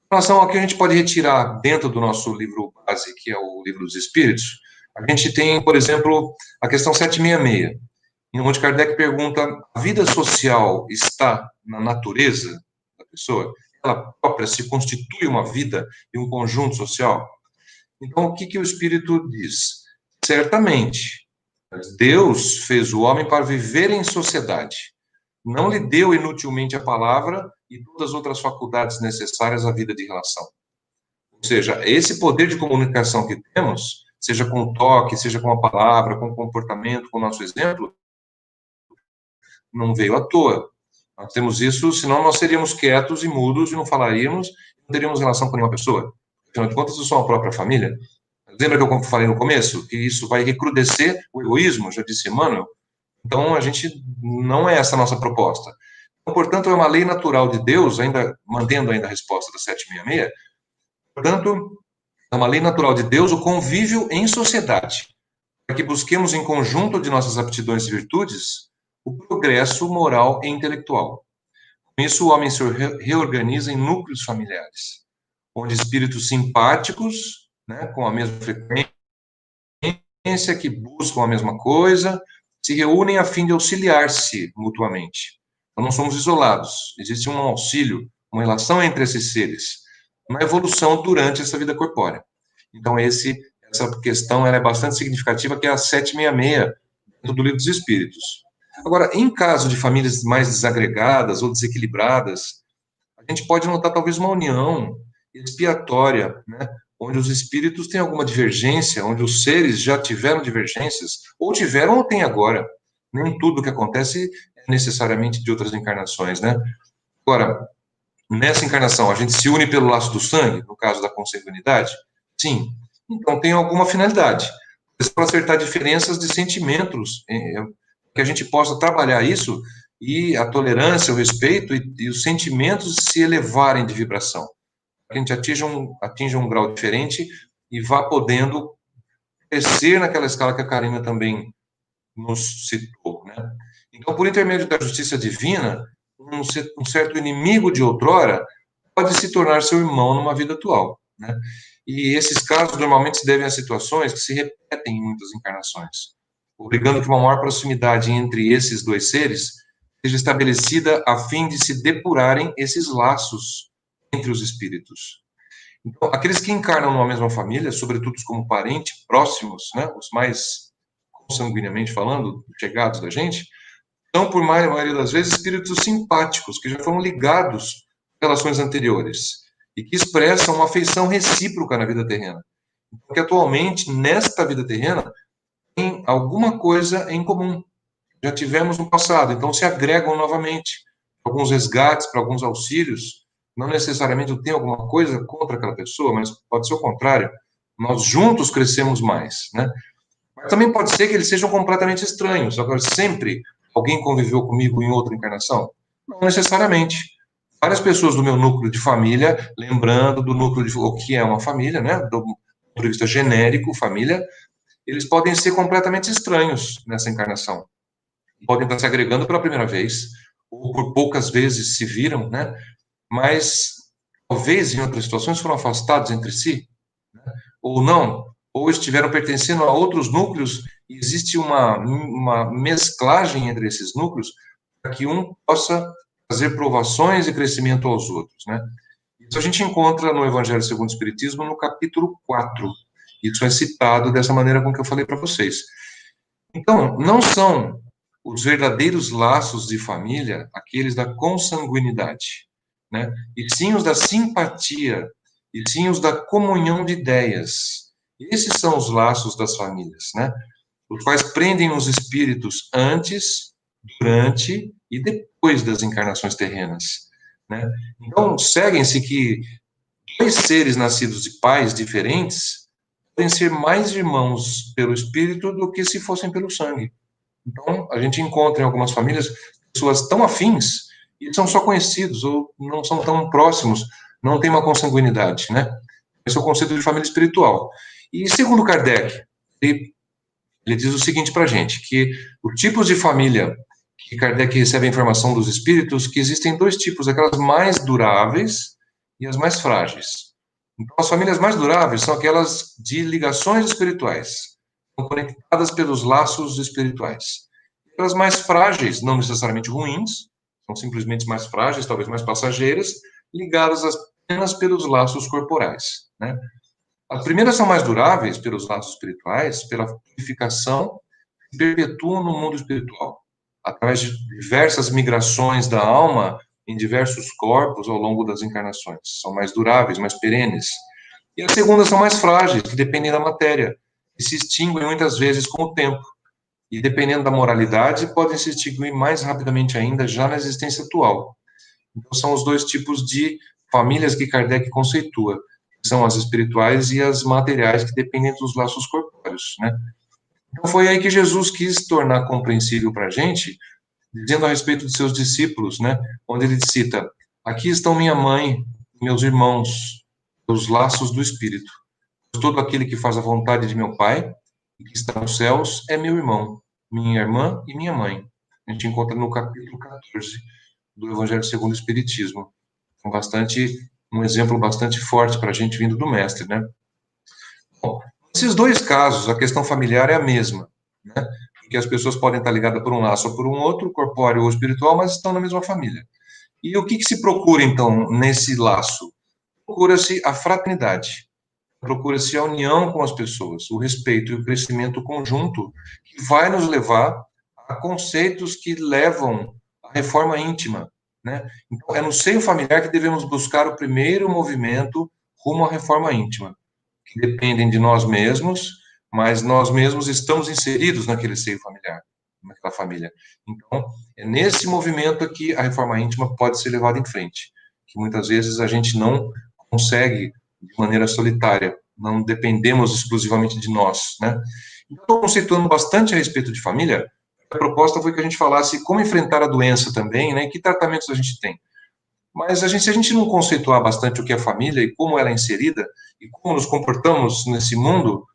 Em relação ao que a gente pode retirar dentro do nosso livro base, que é o Livro dos Espíritos, a gente tem, por exemplo, a questão 766, onde Kardec pergunta: a vida social está na natureza da pessoa? Ela própria se constitui uma vida e um conjunto social? Então, o que o Espírito diz? Certamente, Deus fez o homem para viver em sociedade. Não lhe deu inutilmente a palavra e todas as outras faculdades necessárias à vida de relação. Ou seja, esse poder de comunicação que temos, seja com o toque, seja com a palavra, com o comportamento, com o nosso exemplo, não veio à toa. Nós temos isso, senão nós seríamos quietos e mudos e não falaríamos, não teríamos relação com nenhuma pessoa. Afinal de contas, eu sou a própria família. Lembra que eu falei no começo? Que isso vai recrudescer o egoísmo, já disse Emmanuel? Então, a gente não é essa a nossa proposta. Então, portanto, é uma lei natural de Deus, mantendo ainda a resposta da 766, portanto, é uma lei natural de Deus o convívio em sociedade, para que busquemos em conjunto de nossas aptidões e virtudes o progresso moral e intelectual. Com isso, o homem se reorganiza em núcleos familiares, onde espíritos simpáticos, né, com a mesma frequência, que buscam a mesma coisa, se reúnem a fim de auxiliar-se mutuamente. Então, não somos isolados, existe um auxílio, uma relação entre esses seres, uma evolução durante essa vida corpórea. Então, essa questão ela é bastante significativa, que é a 766 do Livro dos Espíritos. Agora, em caso de famílias mais desagregadas ou desequilibradas, a gente pode notar talvez uma união expiatória, né, onde os espíritos têm alguma divergência, onde os seres já tiveram divergências, ou tiveram ou têm agora. Nem tudo que acontece é necessariamente de outras encarnações, né? Agora, nessa encarnação, a gente se une pelo laço do sangue, no caso da consanguinidade? Sim. Então, tem alguma finalidade. Para acertar diferenças de sentimentos, que a gente possa trabalhar isso, e a tolerância, o respeito e os sentimentos se elevarem de vibração. que a gente atinja um grau diferente e vá podendo crescer naquela escala que a Karina também nos citou, né? Então, por intermédio da justiça divina, um certo inimigo de outrora pode se tornar seu irmão numa vida atual, né? E esses casos normalmente se devem a situações que se repetem em muitas encarnações, obrigando que uma maior proximidade entre esses dois seres seja estabelecida a fim de se depurarem esses laços entre os espíritos. Então, aqueles que encarnam numa mesma família, sobretudo como parentes próximos, né, os mais consanguineamente falando, chegados da gente, são, por maioria das vezes, espíritos simpáticos, que já foram ligados a relações anteriores, e que expressam uma afeição recíproca na vida terrena. Porque, atualmente, nesta vida terrena, tem alguma coisa em comum. Já tivemos no passado, então se agregam novamente. Alguns resgates, para alguns auxílios, não necessariamente eu tenho alguma coisa contra aquela pessoa, mas pode ser o contrário. Nós juntos crescemos mais, né? Mas também pode ser que eles sejam completamente estranhos. Agora, sempre alguém conviveu comigo em outra encarnação? Não necessariamente. Várias pessoas do meu núcleo de família, lembrando do núcleo de o que é uma família, né? Do ponto de vista genérico, família, eles podem ser completamente estranhos nessa encarnação. Podem estar se agregando pela primeira vez, ou por poucas vezes se viram, né? Mas talvez em outras situações foram afastados entre si, né? Ou não, ou estiveram pertencendo a outros núcleos, e existe uma mesclagem entre esses núcleos para que um possa fazer provações e crescimento aos outros, né? Isso a gente encontra no Evangelho segundo o Espiritismo, no capítulo 4. Isso é citado dessa maneira com que eu falei para vocês. Então, não são os verdadeiros laços de família aqueles da consanguinidade, né? E sim os da simpatia, e sim os da comunhão de ideias. Esses são os laços das famílias, né? Os quais prendem os espíritos antes, durante e depois das encarnações terrenas, né? Então, seguem-se que dois seres nascidos de pais diferentes podem ser mais irmãos pelo espírito do que se fossem pelo sangue. Então, a gente encontra em algumas famílias pessoas tão afins e são só conhecidos ou não são tão próximos, não tem uma consanguinidade, né? Esse é o conceito de família espiritual. E segundo Kardec, ele diz o seguinte para a gente, que os tipos de família que Kardec recebe a informação dos espíritos, que existem dois tipos, aquelas mais duráveis e as mais frágeis. Então, as famílias mais duráveis são aquelas de ligações espirituais, são conectadas pelos laços espirituais. Aquelas mais frágeis, não necessariamente ruins, são simplesmente mais frágeis, talvez mais passageiras, ligadas apenas pelos laços corporais, né? As primeiras são mais duráveis pelos laços espirituais, pela purificação que perpetuam no mundo espiritual, através de diversas migrações da alma em diversos corpos ao longo das encarnações. São mais duráveis, mais perenes. E as segundas são mais frágeis, que dependem da matéria, e se extinguem muitas vezes com o tempo. E dependendo da moralidade, podem se extinguir mais rapidamente ainda, já na existência atual. Então, são os dois tipos de famílias que Kardec conceitua, que são as espirituais e as materiais, que dependem dos laços corpóreos, né? Então, foi aí que Jesus quis tornar compreensível para a gente, dizendo a respeito de seus discípulos, né? Onde ele cita, aqui estão minha mãe, meus irmãos, os laços do Espírito. Todo aquele que faz a vontade de meu Pai, e que está nos céus, é meu irmão, minha irmã e minha mãe. A gente encontra no capítulo 14 do Evangelho segundo o Espiritismo. Um exemplo bastante forte para a gente vindo do Mestre, né? Bom, nesses dois casos, a questão familiar é a mesma, né? Porque as pessoas podem estar ligadas por um laço ou por um outro, corpóreo ou espiritual, mas estão na mesma família. E o que se procura, então, nesse laço? Procura-se a fraternidade, procura-se a união com as pessoas, o respeito e o crescimento conjunto, que vai nos levar a conceitos que levam à reforma íntima, né? Então, é no seio familiar que devemos buscar o primeiro movimento rumo à reforma íntima, que dependem de nós mesmos, mas nós mesmos estamos inseridos naquele seio familiar, naquela família. Então, é nesse movimento que a reforma íntima pode ser levada em frente, que muitas vezes a gente não consegue de maneira solitária, não dependemos exclusivamente de nós, né? Então, estou conceituando bastante a respeito de família. A proposta foi que a gente falasse como enfrentar a doença também, né? E que tratamentos a gente tem. Mas se a gente não conceituar bastante o que é família e como ela é inserida, e como nos comportamos nesse mundo,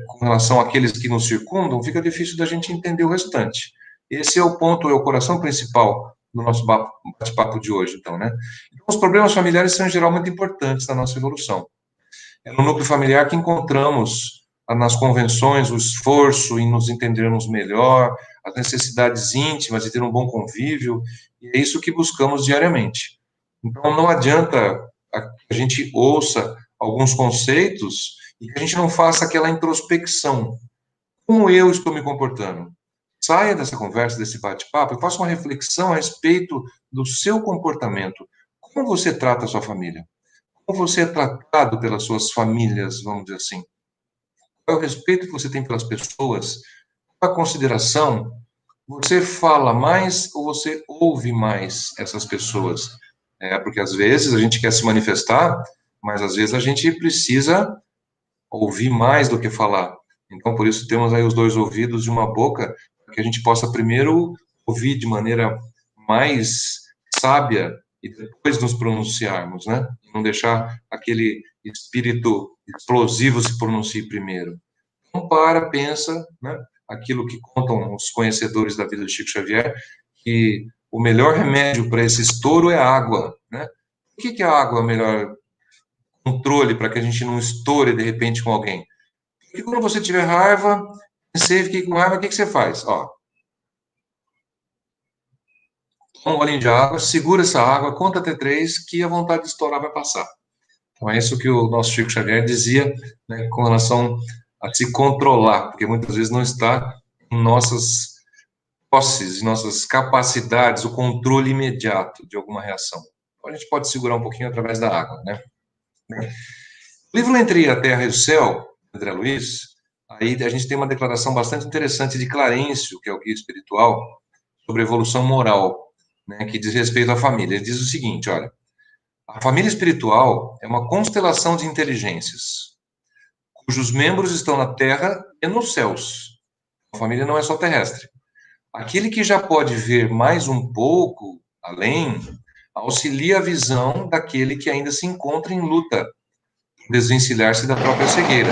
com relação àqueles que nos circundam, fica difícil da gente entender o restante. Esse é o ponto, é o coração principal do nosso bate-papo de hoje, então, né? Então, os problemas familiares são, em geral, muito importantes na nossa evolução. É no núcleo familiar que encontramos, nas convenções, o esforço em nos entendermos melhor, as necessidades íntimas de ter um bom convívio, e é isso que buscamos diariamente. Então, não adianta a gente ouça alguns conceitos e que a gente não faça aquela introspecção. Como eu estou me comportando? Saia dessa conversa, desse bate-papo, e faça uma reflexão a respeito do seu comportamento. Como você trata a sua família? Como você é tratado pelas suas famílias, vamos dizer assim? Qual é o respeito que você tem pelas pessoas? Qual a consideração? Você fala mais ou você ouve mais essas pessoas? Porque às vezes a gente quer se manifestar, mas às vezes a gente precisa ouvir mais do que falar. Então, por isso, temos aí os dois ouvidos e uma boca, para que a gente possa primeiro ouvir de maneira mais sábia e depois nos pronunciarmos, né? Não deixar aquele espírito explosivo se pronuncie primeiro. Então, pensa, né? Aquilo que contam os conhecedores da vida de Chico Xavier, que o melhor remédio para esse estouro é a água, né? Por que a água é o melhor controle para que a gente não estoure de repente com alguém? Porque quando você tiver raiva, você fica com raiva, o que você faz? Ó, toma um golinho de água, segura essa água, conta até 3, que a vontade de estourar vai passar. Então é isso que o nosso Chico Xavier dizia, né, com relação a se controlar, porque muitas vezes não está em nossas posses, em nossas capacidades, o controle imediato de alguma reação. Então a gente pode segurar um pouquinho através da água, né? O livro Entre a Terra e o Céu, André Luiz, aí a gente tem uma declaração bastante interessante de Clarencio, que é o guia espiritual, sobre evolução moral, né, que diz respeito à família. Ele diz o seguinte, olha, a família espiritual é uma constelação de inteligências, cujos membros estão na Terra e nos céus. A família não é só terrestre. Aquele que já pode ver mais um pouco além, auxilia a visão daquele que ainda se encontra em luta, desvencilhar-se da própria cegueira.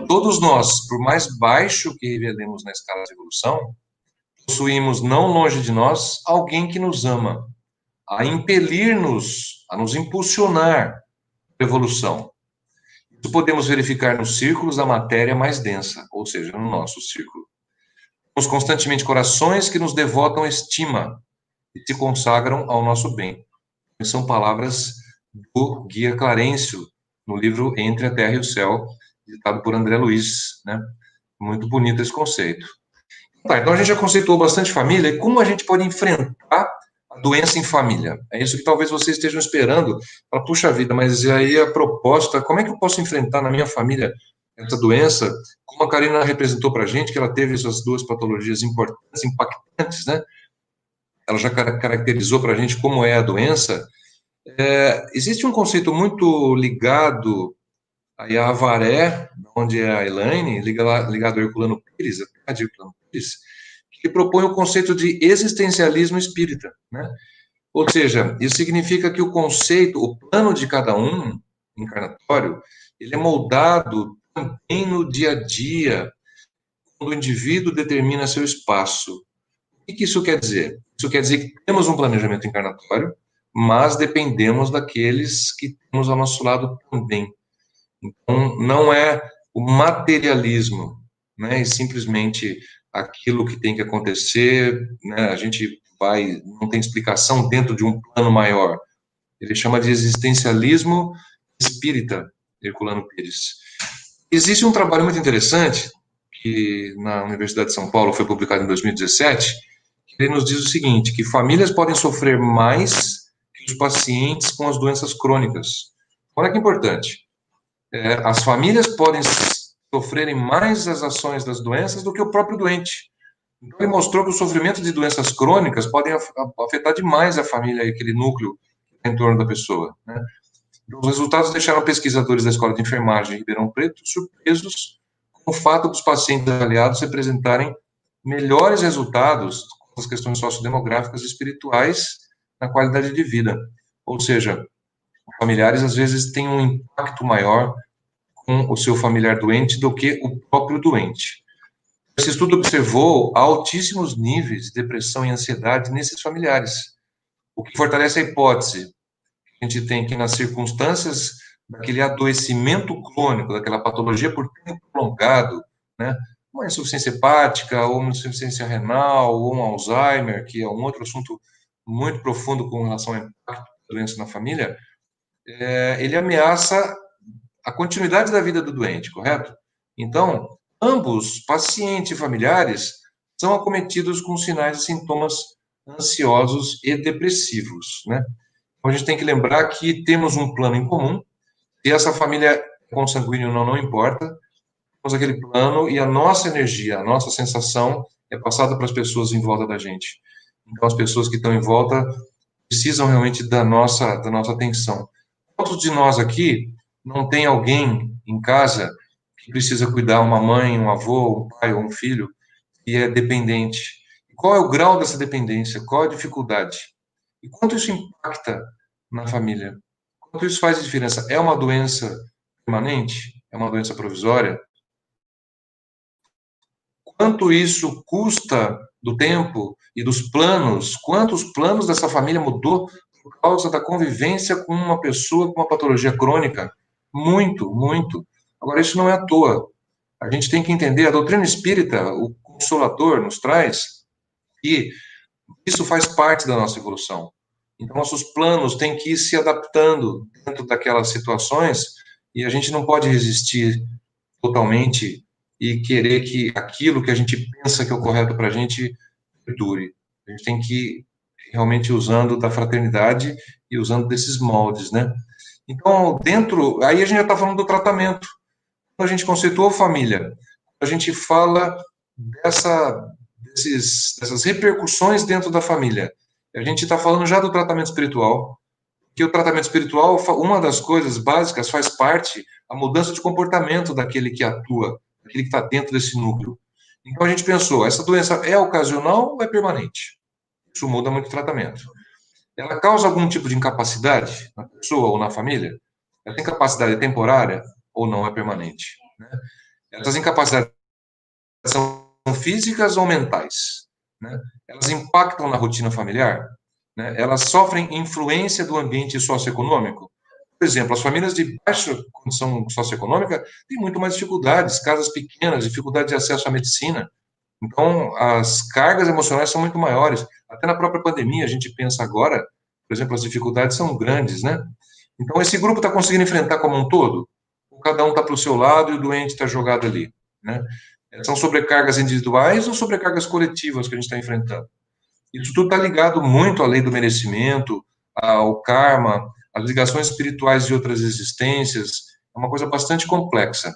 Todos nós, por mais baixo que revelemos na escala de evolução, possuímos não longe de nós alguém que nos ama, a impelir-nos, a nos impulsionar para a evolução. Isso podemos verificar nos círculos da matéria mais densa, ou seja, no nosso círculo. Temos constantemente corações que nos devotam estima e se consagram ao nosso bem. São palavras do guia Clarencio, no livro Entre a Terra e o Céu, ditado por André Luiz, né? Muito bonito esse conceito. Tá, então a gente já conceituou bastante família, e como a gente pode enfrentar a doença em família? É isso que talvez vocês estejam esperando, para puxa vida, mas aí a proposta, como é que eu posso enfrentar na minha família essa doença? Como a Karina representou para a gente, que ela teve essas duas patologias importantes, impactantes, né? Ela já caracterizou para a gente como é a doença. Existe um conceito muito ligado aí a Avaré, onde é a Elaine, ligado a Herculano Pires, que propõe o conceito de existencialismo espírita, né? Ou seja, isso significa que o conceito, o plano de cada um encarnatório, ele é moldado também no dia a dia, quando o indivíduo determina seu espaço. O que isso quer dizer? Isso quer dizer que temos um planejamento encarnatório, mas dependemos daqueles que temos ao nosso lado também. Então, não é o materialismo, né, e simplesmente aquilo que tem que acontecer, né, a gente não tem explicação dentro de um plano maior. Ele chama de existencialismo espírita, Herculano Pires. Existe um trabalho muito interessante, que na Universidade de São Paulo foi publicado em 2017, que ele nos diz o seguinte, que famílias podem sofrer mais que os pacientes com as doenças crônicas. Olha que importante. As famílias podem sofrerem mais as ações das doenças do que o próprio doente. Então, ele mostrou que o sofrimento de doenças crônicas podem afetar demais a família e aquele núcleo em torno da pessoa, né? Os resultados deixaram pesquisadores da Escola de Enfermagem de Ribeirão Preto surpresos com o fato dos pacientes avaliados apresentarem melhores resultados com as questões sociodemográficas e espirituais na qualidade de vida. Ou seja, familiares às vezes têm um impacto maior com o seu familiar doente do que o próprio doente. Esse estudo observou altíssimos níveis de depressão e ansiedade nesses familiares, o que fortalece a hipótese que a gente tem que, nas circunstâncias daquele adoecimento crônico, daquela patologia por tempo prolongado, né, uma insuficiência hepática, ou uma insuficiência renal, ou um Alzheimer, que é um outro assunto muito profundo com relação ao impacto da doença na família, ele ameaça a continuidade da vida do doente, correto? Então, ambos, paciente e familiares, são acometidos com sinais e sintomas ansiosos e depressivos, né? Então, a gente tem que lembrar que temos um plano em comum, se essa família é consanguínea ou não importa, temos aquele plano e a nossa energia, a nossa sensação é passada para as pessoas em volta da gente. Então, as pessoas que estão em volta precisam realmente da nossa atenção. Quantos de nós aqui não tem alguém em casa que precisa cuidar, uma mãe, um avô, um pai ou um filho, que é dependente? Qual é o grau dessa dependência? Qual a dificuldade? E quanto isso impacta na família? Quanto isso faz diferença? É uma doença permanente? É uma doença provisória? Quanto isso custa do tempo e dos planos? Quantos planos dessa família mudou por causa da convivência com uma pessoa com uma patologia crônica? Muito, muito. Agora, isso não é à toa. A gente tem que entender, a doutrina espírita, o Consolador nos traz que isso faz parte da nossa evolução. Então, nossos planos têm que ir se adaptando dentro daquelas situações e a gente não pode resistir totalmente e querer que aquilo que a gente pensa que é o correto para a gente dure. A gente tem que ir realmente usando da fraternidade e usando desses moldes, né? Então, aí a gente já está falando do tratamento. Quando a gente conceituou família, a gente fala dessas repercussões dentro da família. A gente está falando já do tratamento espiritual, que o tratamento espiritual, uma das coisas básicas, faz parte a mudança de comportamento daquele que atua, daquele que está dentro desse núcleo. Então a gente pensou, essa doença é ocasional ou é permanente? Isso muda muito o tratamento. Ela causa algum tipo de incapacidade na pessoa ou na família? Ela tem capacidade temporária ou não é permanente? Né? Essas incapacidades são físicas ou mentais? Né? Elas impactam na rotina familiar? Né? Elas sofrem influência do ambiente socioeconômico? Por exemplo, as famílias de baixa condição socioeconômica têm muito mais dificuldades, casas pequenas, dificuldade de acesso à medicina. Então, as cargas emocionais são muito maiores. Até na própria pandemia, a gente pensa agora, por exemplo, as dificuldades são grandes, né? Então, esse grupo está conseguindo enfrentar como um todo? Ou cada um está para o seu lado e o doente está jogado ali, né? São sobrecargas individuais ou sobrecargas coletivas que a gente está enfrentando? Isso tudo está ligado muito à lei do merecimento, ao karma, às ligações espirituais de outras existências. É uma coisa bastante complexa.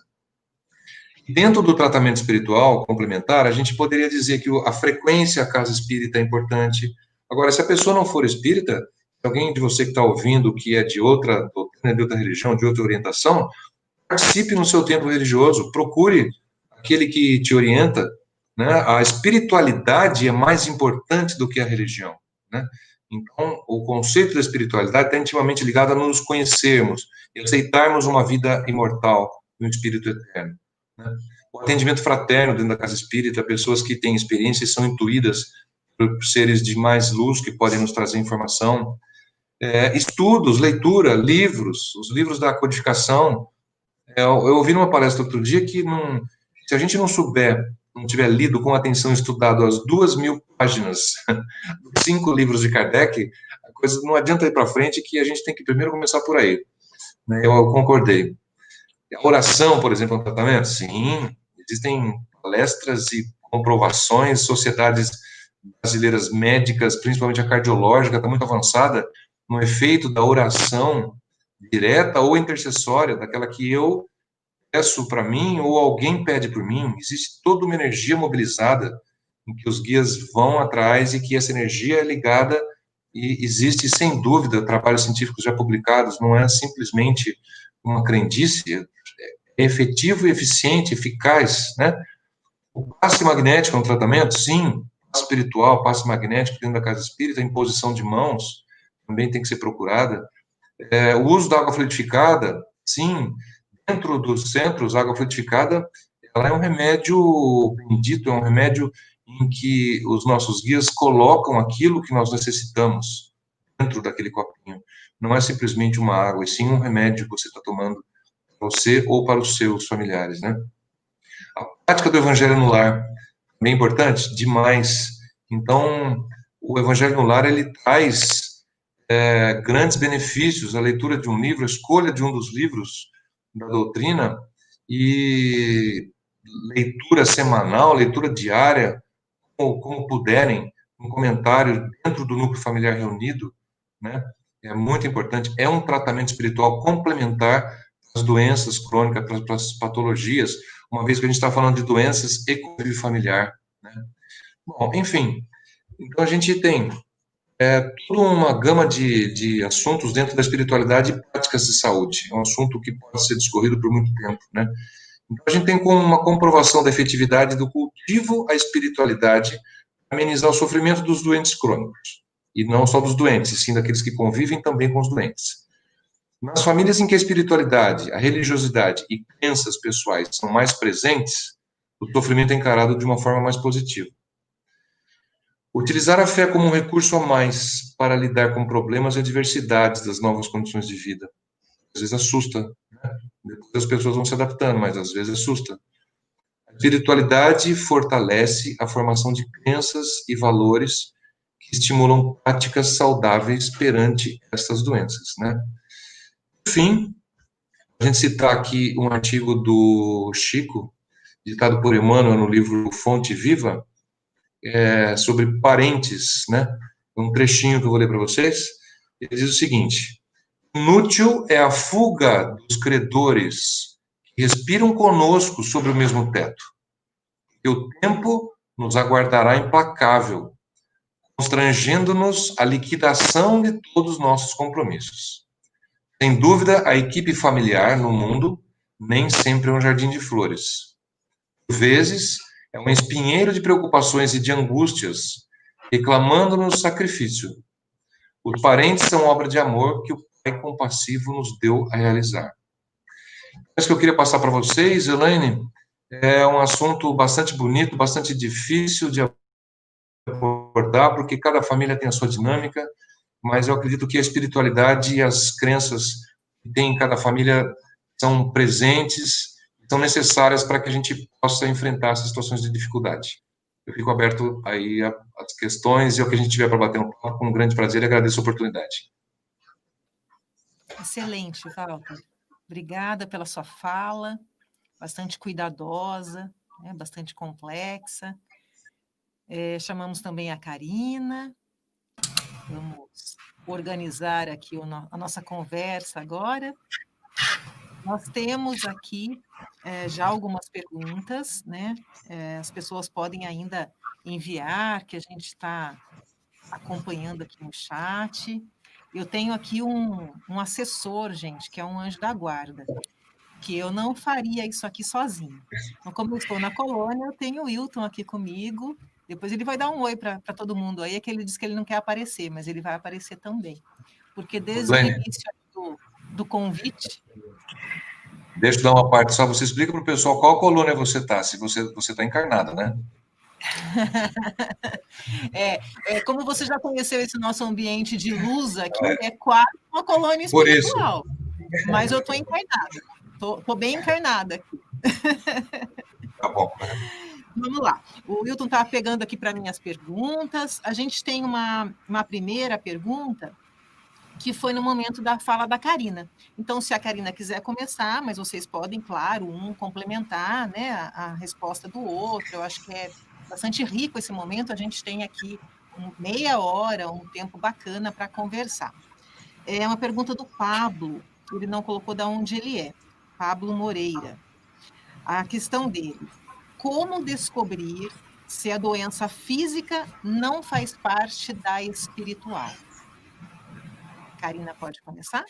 Dentro do tratamento espiritual complementar, a gente poderia dizer que a frequência à casa espírita é importante. Agora, se a pessoa não for espírita, alguém de você que está ouvindo que é de outra doutrina, de outra religião, de outra orientação, participe no seu tempo religioso, procure aquele que te orienta, né? A espiritualidade é mais importante do que a religião, né? Então, o conceito da espiritualidade está intimamente ligado a nos conhecermos e aceitarmos uma vida imortal e um espírito eterno. Né? O atendimento fraterno dentro da casa espírita, pessoas que têm experiência e são intuídas por seres de mais luz que podem nos trazer informação, estudos, leitura, livros, os livros da codificação. Eu ouvi numa palestra outro dia que se a gente não tiver lido com atenção, estudado as 2.000 páginas dos 5 livros de Kardec, a coisa não adianta ir para frente, que a gente tem que primeiro começar por aí. Né? Eu concordei. A oração, por exemplo, é um tratamento? Sim, existem palestras e comprovações, sociedades brasileiras médicas, principalmente a cardiológica, está muito avançada no efeito da oração direta ou intercessória, daquela que eu peço para mim ou alguém pede por mim. Existe toda uma energia mobilizada em que os guias vão atrás e que essa energia é ligada e existe, sem dúvida, trabalhos científicos já publicados, não é simplesmente uma crendice, é efetivo e eficiente, eficaz, né? O passe magnético é um tratamento? Sim. Passe espiritual, passe magnético dentro da casa espírita, imposição de mãos, também tem que ser procurada. O uso da água fluidificada, sim, dentro dos centros, a água fluidificada, ela é um remédio bendito, é um remédio em que os nossos guias colocam aquilo que nós necessitamos dentro daquele copinho. Não é simplesmente uma água, e sim um remédio que você está tomando para você ou para os seus familiares, né? A prática do Evangelho no lar, bem importante, demais. Então, o Evangelho no lar, ele traz grandes benefícios, a leitura de um livro, a escolha de um dos livros da doutrina, e leitura semanal, leitura diária, como puderem, um comentário dentro do núcleo familiar reunido, né? É muito importante, é um tratamento espiritual complementar às doenças crônicas, para as patologias, uma vez que a gente está falando de doenças e convívio familiar, né? Bom, enfim, então a gente tem toda uma gama de assuntos dentro da espiritualidade e práticas de saúde. É um assunto que pode ser discorrido por muito tempo, né? Então a gente tem como uma comprovação da efetividade do cultivo à espiritualidade, amenizar o sofrimento dos doentes crônicos. E não só dos doentes, e sim daqueles que convivem também com os doentes. Nas famílias em que a espiritualidade, a religiosidade e crenças pessoais são mais presentes, o sofrimento é encarado de uma forma mais positiva. Utilizar a fé como um recurso a mais para lidar com problemas e adversidades das novas condições de vida. Às vezes assusta, né? Depois as pessoas vão se adaptando, mas às vezes assusta. A espiritualidade fortalece a formação de crenças e valores que estimulam práticas saudáveis perante estas doenças, né? Por fim, a gente citar aqui um artigo do Chico, ditado por Emmanuel no livro Fonte Viva, sobre parentes, né? Um trechinho que eu vou ler para vocês. Ele diz o seguinte: inútil é a fuga dos credores que respiram conosco sobre o mesmo teto, e o tempo nos aguardará implacável, constrangendo-nos à liquidação de todos os nossos compromissos. Sem dúvida, a equipe familiar no mundo nem sempre é um jardim de flores. Por vezes, é um espinheiro de preocupações e de angústias, reclamando-nos sacrifício. Os parentes são obra de amor que o Pai compassivo nos deu a realizar. Isso que eu queria passar para vocês, Elaine, é um assunto bastante bonito, bastante difícil de abordar, porque cada família tem a sua dinâmica, mas eu acredito que a espiritualidade e as crenças que tem em cada família são presentes, são necessárias para que a gente possa enfrentar essas situações de dificuldade. Eu fico aberto aí às questões e ao que a gente tiver para bater um papo, com um grande prazer, e agradeço a oportunidade.
Excelente, Walter. Obrigada pela sua fala, bastante cuidadosa, né, bastante complexa. Chamamos também a Karina. Vamos organizar aqui a nossa conversa agora. Nós temos aqui já algumas perguntas, né? As pessoas podem ainda enviar, que a gente está acompanhando aqui no chat. Eu tenho aqui um assessor, gente, que é um anjo da guarda, que eu não faria isso aqui sozinho. Então, como eu estou na colônia, eu tenho o Wilton aqui comigo. Depois ele vai dar um oi para todo mundo aí, é que ele disse que ele não quer aparecer, mas ele vai aparecer também. Porque desde o início do convite...
Deixa eu dar uma parte só, você explica para o pessoal qual colônia você está, se você está encarnada, né?
Como você já conheceu esse nosso ambiente de luz aqui, é quase uma colônia espiritual. Mas eu estou encarnada, estou bem encarnada aqui.
Tá bom.
Vamos lá. O Wilton estava pegando aqui para mim as perguntas. A gente tem uma primeira pergunta que foi no momento da fala da Karina. Então, se a Karina quiser começar, mas vocês podem, claro, complementar, né, a resposta do outro. Eu acho que é bastante rico esse momento. A gente tem aqui meia hora, um tempo bacana para conversar. É uma pergunta do Pablo. Ele não colocou de onde ele é. Pablo Moreira. A questão dele: como descobrir se a doença física não faz parte da espiritual? Karina, pode começar?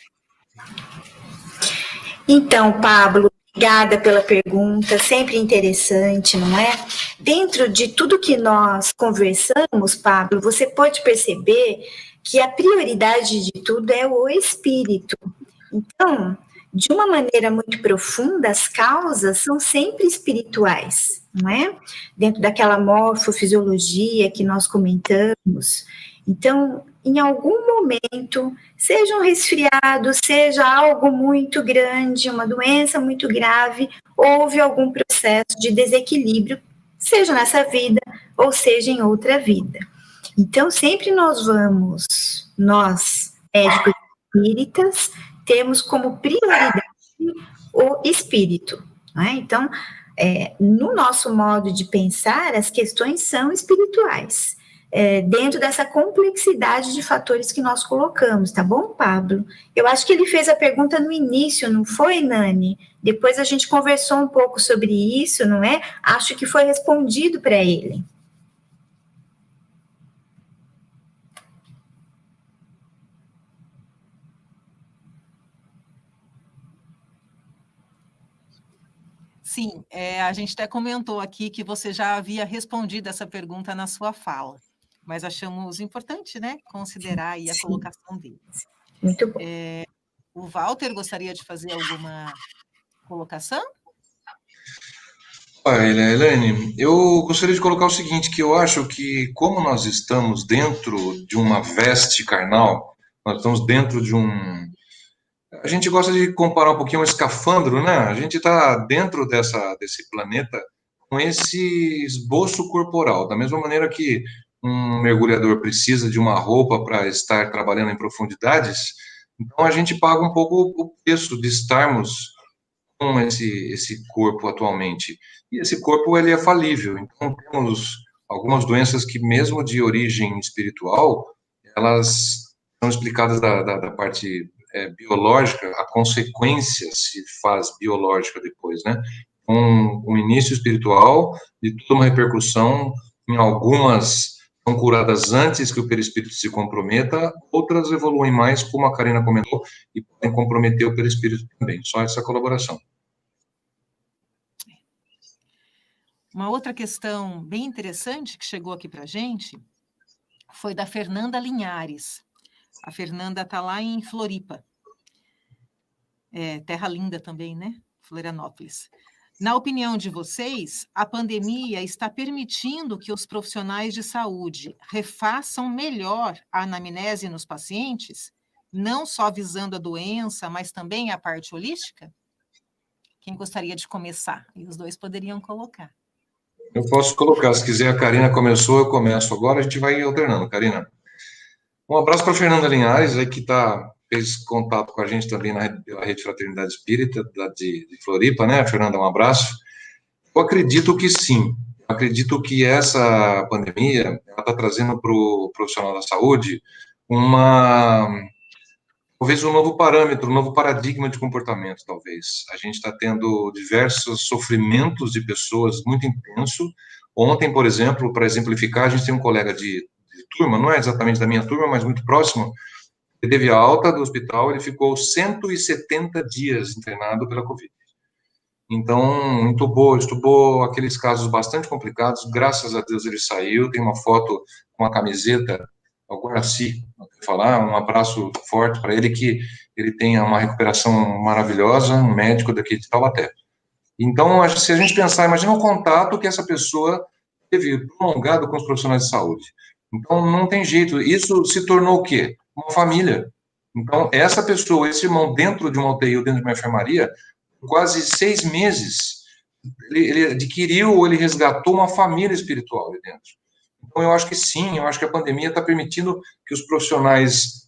Então, Pablo, obrigada pela pergunta, sempre interessante, não é? Dentro de tudo que nós conversamos, Pablo, você pode perceber que a prioridade de tudo é o espírito. Então, de uma maneira muito profunda, as causas são sempre espirituais, não é? Dentro daquela morfofisiologia que nós comentamos. Então, em algum momento, seja um resfriado, seja algo muito grande, uma doença muito grave, houve algum processo de desequilíbrio, seja nessa vida ou seja em outra vida. Então, sempre nós, médicos espíritas, temos como prioridade o espírito. Né? Então, no nosso modo de pensar, as questões são espirituais, dentro dessa complexidade de fatores que nós colocamos, tá bom, Pablo? Eu acho que ele fez a pergunta no início, não foi, Nani? Depois a gente conversou um pouco sobre isso, não é? Acho que foi respondido para ele.
Sim, a gente até comentou aqui que você já havia respondido essa pergunta na sua fala, mas achamos importante, né, considerar aí a colocação dele.
Muito bom.
O Walter gostaria de fazer alguma colocação?
Olha, Elaine, eu gostaria de colocar o seguinte, que eu acho que como nós estamos dentro de uma veste carnal, nós estamos dentro de um... A gente gosta de comparar um pouquinho um escafandro, né? A gente está dentro desse planeta com esse esboço corporal, da mesma maneira que um mergulhador precisa de uma roupa para estar trabalhando em profundidades, então a gente paga um pouco o preço de estarmos com esse corpo atualmente. E esse corpo, ele é falível, então temos algumas doenças que, mesmo de origem espiritual, elas são explicadas da parte biológica, a consequência se faz biológica depois, né? Um início espiritual e toda uma repercussão, em algumas são curadas antes que o perispírito se comprometa, outras evoluem mais, como a Karina comentou, e podem comprometer o perispírito também. Só essa colaboração.
Uma outra questão bem interessante que chegou aqui para a gente foi da Fernanda Linhares. A Fernanda está lá em Floripa. Terra linda também, né? Florianópolis. Na opinião de vocês, a pandemia está permitindo que os profissionais de saúde refaçam melhor a anamnese nos pacientes, não só visando a doença, mas também a parte holística? Quem gostaria de começar? E os dois poderiam colocar.
Eu posso colocar, se quiser, a Karina começou, eu começo agora, a gente vai alternando. Karina. Um abraço para a Fernanda Linhares, aí que fez contato com a gente também pela Rede Fraternidade Espírita de Floripa, né, Fernanda? Um abraço. Eu acredito que sim. Eu acredito que essa pandemia está trazendo para o profissional da saúde talvez um novo parâmetro, um novo paradigma de comportamento, talvez. A gente está tendo diversos sofrimentos de pessoas muito intenso. Ontem, por exemplo, para exemplificar, a gente tem um colega de turma, não é exatamente da minha turma, mas muito próximo, ele teve a alta do hospital, ele ficou 170 dias internado pela Covid. Então, entubou aqueles casos bastante complicados, graças a Deus ele saiu, tem uma foto com a camiseta, o Guaraci, falar, um abraço forte para ele, que ele tenha uma recuperação maravilhosa, um médico daqui de Taubaté. Então, se a gente pensar, imagina o contato que essa pessoa teve prolongado com os profissionais de saúde. Então, não tem jeito, isso se tornou o quê? Uma família. Então, essa pessoa, esse irmão, dentro de uma UTI ou dentro de uma enfermaria, quase 6 meses, ele adquiriu ou ele resgatou uma família espiritual ali dentro. Então, eu acho que sim, eu acho que a pandemia está permitindo que os profissionais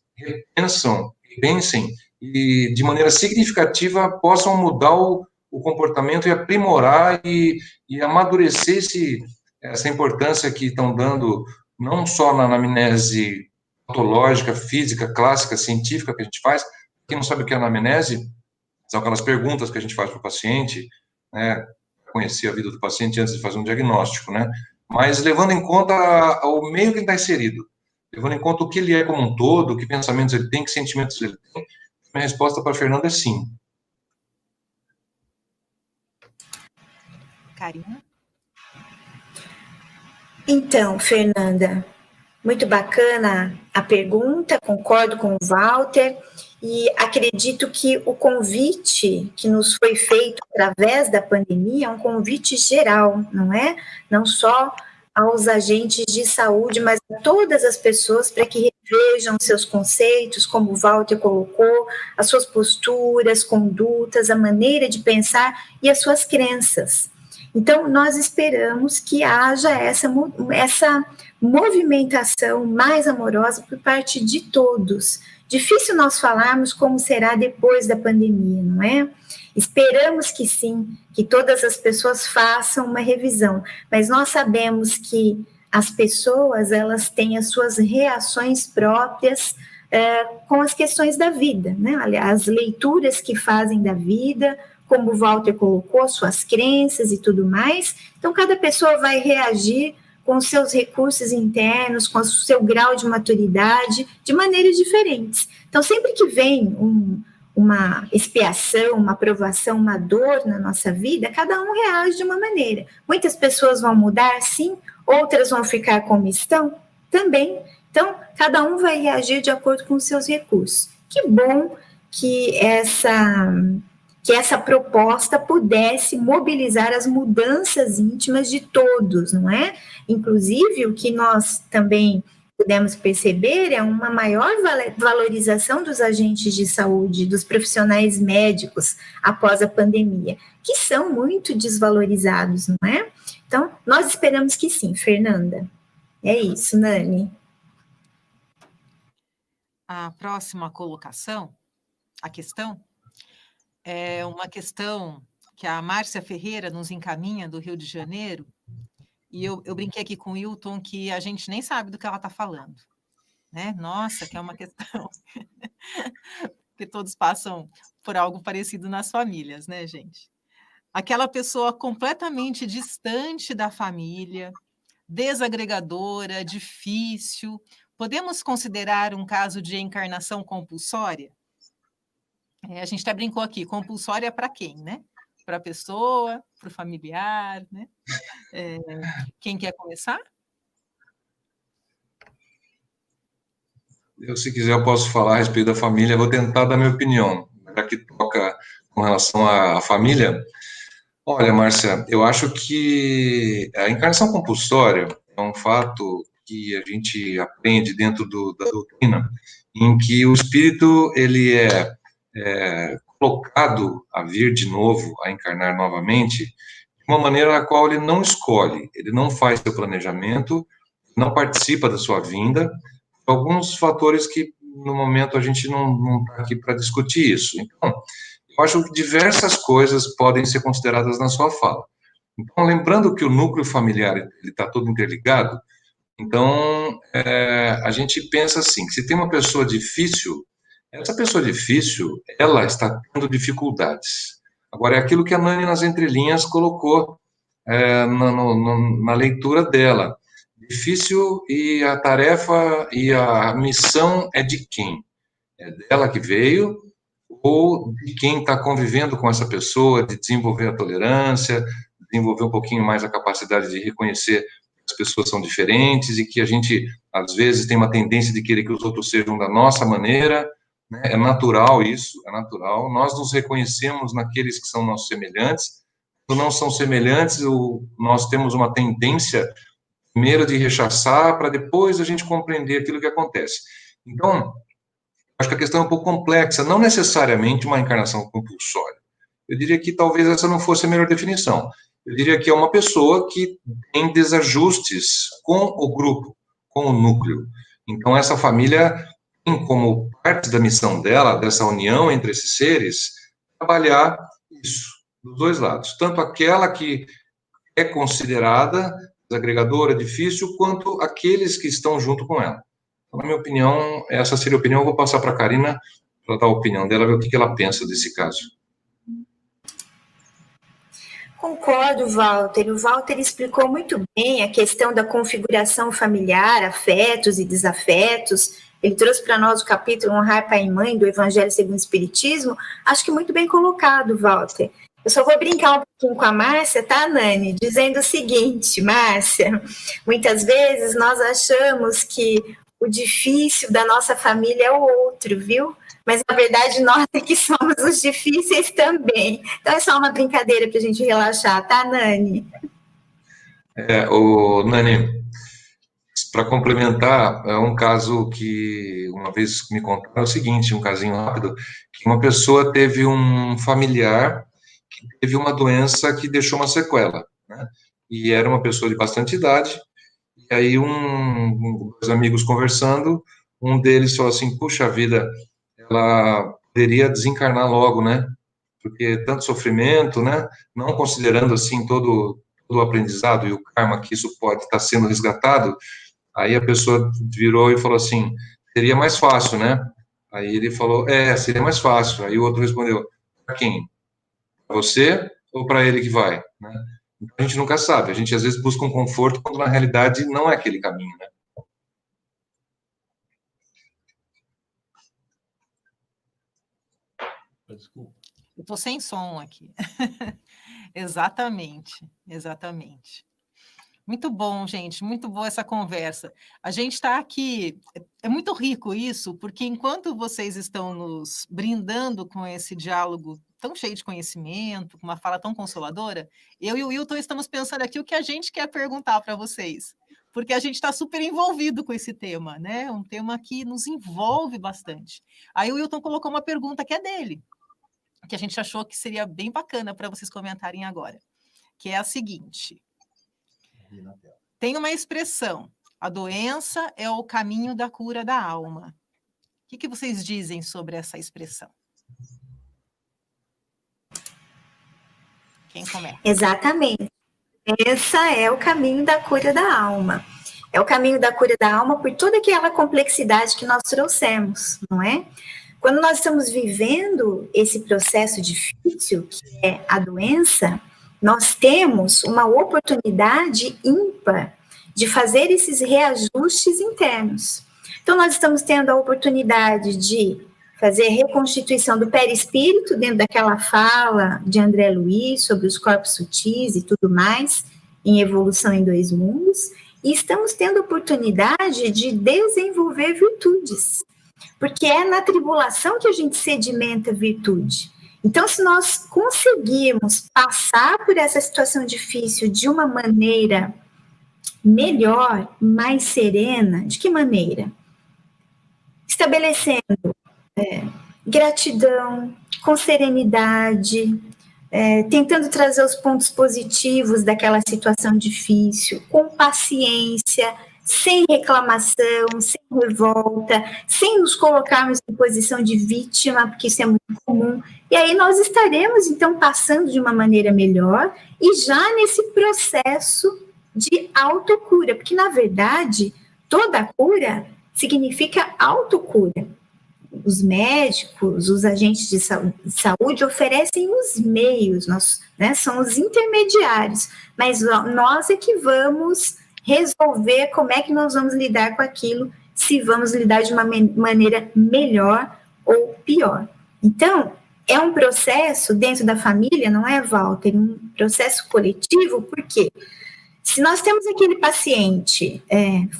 pensem e, de maneira significativa, possam mudar o comportamento e aprimorar e amadurecer essa importância que estão dando, não só na anamnese patológica, física, clássica, científica que a gente faz. Quem não sabe o que é anamnese, são aquelas perguntas que a gente faz para o paciente, né, conhecer a vida do paciente antes de fazer um diagnóstico, né, mas levando em conta o meio que ele está inserido, levando em conta o que ele é como um todo, que pensamentos ele tem, que sentimentos ele tem. Minha resposta para a Fernanda é sim.
Karina?
Então, Fernanda, Muito bacana a pergunta, concordo com o Walter, e acredito que o convite que nos foi feito através da pandemia é um convite geral, não é? Não só aos agentes de saúde, mas a todas as pessoas para que revejam seus conceitos, como o Walter colocou, as suas posturas, condutas, a maneira de pensar e as suas crenças. Então, nós esperamos que haja essa movimentação mais amorosa por parte de todos. Difícil nós falarmos como será depois da pandemia, não é? Esperamos que sim, que todas as pessoas façam uma revisão, mas nós sabemos que as pessoas, elas têm as suas reações próprias com as questões da vida, né? As leituras que fazem da vida, como o Walter colocou, suas crenças e tudo mais. Então, cada pessoa vai reagir com os seus recursos internos, com o seu grau de maturidade, de maneiras diferentes. Então, sempre que vem uma expiação, uma provação, uma dor na nossa vida, cada um reage de uma maneira. Muitas pessoas vão mudar, sim, outras vão ficar como estão, também. Então, cada um vai reagir de acordo com os seus recursos. Que bom que essa proposta pudesse mobilizar as mudanças íntimas de todos, não é? Inclusive, o que nós também pudemos perceber é uma maior valorização dos agentes de saúde, dos profissionais médicos após a pandemia, que são muito desvalorizados, não é? Então, nós esperamos que sim, Fernanda. É isso, Nani.
A próxima colocação, a questão, é uma questão que a Márcia Ferreira nos encaminha do Rio de Janeiro, e eu brinquei aqui com o Hilton que a gente nem sabe do que ela está falando, né? Nossa, que é uma questão que todos passam por algo parecido nas famílias, né, gente? Aquela pessoa completamente distante da família, desagregadora, difícil, podemos considerar um caso de encarnação compulsória? A gente até brincou aqui, compulsória para quem, né? Para a pessoa, para o familiar, né? Quem quer começar?
Se quiser, eu posso falar a respeito da família, vou tentar dar minha opinião, já que toca com relação à família. Olha, Márcia, eu acho que a encarnação compulsória é um fato que a gente aprende dentro da doutrina, em que o espírito, ele é colocado a vir de novo, a encarnar novamente, de uma maneira a qual ele não escolhe, ele não faz seu planejamento, não participa da sua vinda, alguns fatores que, no momento, a gente não está aqui para discutir isso. Então, eu acho que diversas coisas podem ser consideradas na sua fala. Então, lembrando que o núcleo familiar está todo interligado, então, a gente pensa assim, que se tem uma pessoa difícil, essa pessoa difícil, ela está tendo dificuldades. Agora, é aquilo que a Nani, nas entrelinhas, colocou na leitura dela. Difícil, e a tarefa e a missão é de quem? É dela que veio, ou de quem está convivendo com essa pessoa, de desenvolver a tolerância, desenvolver um pouquinho mais a capacidade de reconhecer que as pessoas são diferentes e que a gente, às vezes, tem uma tendência de querer que os outros sejam da nossa maneira, né? É natural isso, é natural. Nós nos reconhecemos naqueles que são nossos semelhantes. Quando não são semelhantes, nós temos uma tendência, primeiro, de rechaçar, para depois a gente compreender aquilo que acontece. Então, acho que a questão é um pouco complexa, não necessariamente uma encarnação compulsória. Eu diria que talvez essa não fosse a melhor definição. Eu diria que é uma pessoa que tem desajustes com o grupo, com o núcleo. Então, essa família tem como parte da missão dela, dessa união entre esses seres, trabalhar isso, dos dois lados. Tanto aquela que é considerada desagregadora, difícil, quanto aqueles que estão junto com ela. Então, na minha opinião, essa seria a opinião. Eu vou passar para a Karina para dar a opinião dela, ver o que ela pensa desse caso.
Concordo, Walter. O Walter explicou muito bem a questão da configuração familiar, afetos e desafetos. Ele trouxe para nós o capítulo Honrar Pai e Mãe do Evangelho segundo o Espiritismo. Acho que muito bem colocado, Walter. Eu só vou brincar um pouquinho com a Márcia, tá, Nani? Dizendo o seguinte, Márcia, muitas vezes nós achamos que o difícil da nossa família é o outro, viu? Mas, na verdade, nós é que somos os difíceis também. Então, é só uma brincadeira para a gente relaxar, tá, Nani?
Nani, para complementar, é um caso que uma vez me contaram, é o seguinte, um casinho rápido, que uma pessoa teve um familiar que teve uma doença que deixou uma sequela, né? E era uma pessoa de bastante idade, e aí dois amigos conversando, um deles falou assim, puxa vida, ela poderia desencarnar logo, né? Porque tanto sofrimento, né? Não considerando, assim, todo o aprendizado e o karma que isso pode estar sendo resgatado, aí a pessoa virou e falou assim, seria mais fácil, né? Aí ele falou, seria mais fácil. Aí o outro respondeu, para quem? Para você ou para ele que vai? Né? Então, a gente nunca sabe. A gente, às vezes, busca um conforto quando, na realidade, não é aquele caminho, né?
Desculpa. Eu estou sem som aqui. Exatamente, exatamente. Muito bom, gente, muito boa essa conversa. A gente está aqui, é muito rico isso, porque enquanto vocês estão nos brindando com esse diálogo tão cheio de conhecimento, com uma fala tão consoladora, eu e o Wilton estamos pensando aqui o que a gente quer perguntar para vocês, porque a gente está super envolvido com esse tema, né? Um tema que nos envolve bastante. Aí o Wilton colocou uma pergunta que é dele, que a gente achou que seria bem bacana para vocês comentarem agora, que é a seguinte: tem uma expressão, a doença é o caminho da cura da alma. O que vocês dizem sobre essa expressão? Quem começa?
Exatamente. Essa é o caminho da cura da alma. É o caminho da cura da alma por toda aquela complexidade que nós trouxemos, não é? Quando nós estamos vivendo esse processo difícil, que é a doença, nós temos uma oportunidade ímpar de fazer esses reajustes internos. Então, nós estamos tendo a oportunidade de fazer reconstituição do perispírito dentro daquela fala de André Luiz sobre os corpos sutis e tudo mais, em Evolução em Dois Mundos, e estamos tendo a oportunidade de desenvolver virtudes, porque é na tribulação que a gente sedimenta a virtude. Então, se nós conseguirmos passar por essa situação difícil de uma maneira melhor, mais serena, de que maneira? Estabelecendo gratidão, com serenidade, tentando trazer os pontos positivos daquela situação difícil, com paciência, sem reclamação, sem revolta, sem nos colocarmos em posição de vítima, porque isso é muito comum. E aí nós estaremos, então, passando de uma maneira melhor e já nesse processo de autocura, porque, na verdade, toda cura significa autocura. Os médicos, os agentes de saúde oferecem os meios, nós, né, são os intermediários, mas nós é que vamos resolver como é que nós vamos lidar com aquilo, se vamos lidar de uma maneira melhor ou pior. Então, é um processo dentro da família, não é, Walter? Um processo coletivo, porque se nós temos aquele paciente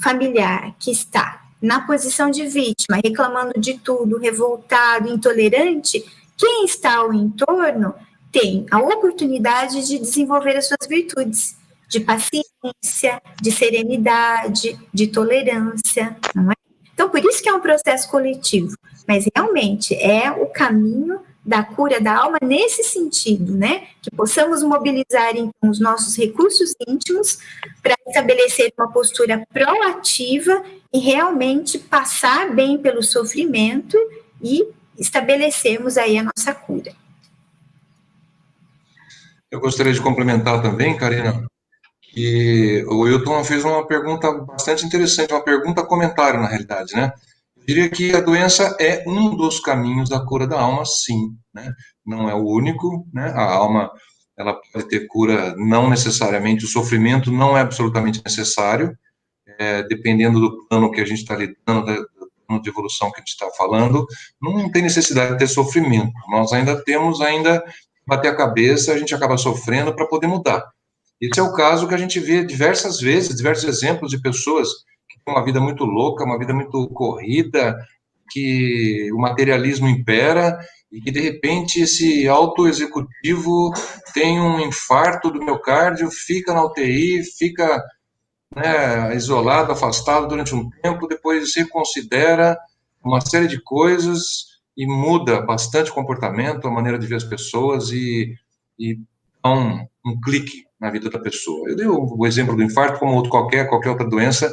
familiar que está na posição de vítima, reclamando de tudo, revoltado, intolerante, quem está ao entorno tem a oportunidade de desenvolver as suas virtudes, de paciência, de serenidade, de tolerância, não é? Então, por isso que é um processo coletivo, mas realmente é o caminho da cura da alma nesse sentido, né? Que possamos mobilizar então os nossos recursos íntimos para estabelecer uma postura proativa e realmente passar bem pelo sofrimento e estabelecermos aí a nossa cura.
Eu gostaria de complementar também, Karina, que o Wilton fez uma pergunta bastante interessante, uma pergunta-comentário, na realidade, né? Eu diria que a doença é um dos caminhos da cura da alma, sim, né? Não é o único, né? A alma, ela pode ter cura, não necessariamente, o sofrimento não é absolutamente necessário, dependendo do plano que a gente está lidando, do plano de evolução que a gente está falando, não tem necessidade de ter sofrimento. Nós ainda temos bater a cabeça, a gente acaba sofrendo para poder mudar. Esse é o caso que a gente vê diversas vezes, diversos exemplos de pessoas que têm uma vida muito louca, uma vida muito corrida, que o materialismo impera e que, de repente, esse auto-executivo tem um infarto do miocárdio, fica na UTI, fica, né, isolado, afastado durante um tempo, depois se considera uma série de coisas e muda bastante o comportamento, a maneira de ver as pessoas e dá um clique na vida da pessoa. Eu dei o exemplo do infarto, como outro qualquer outra doença,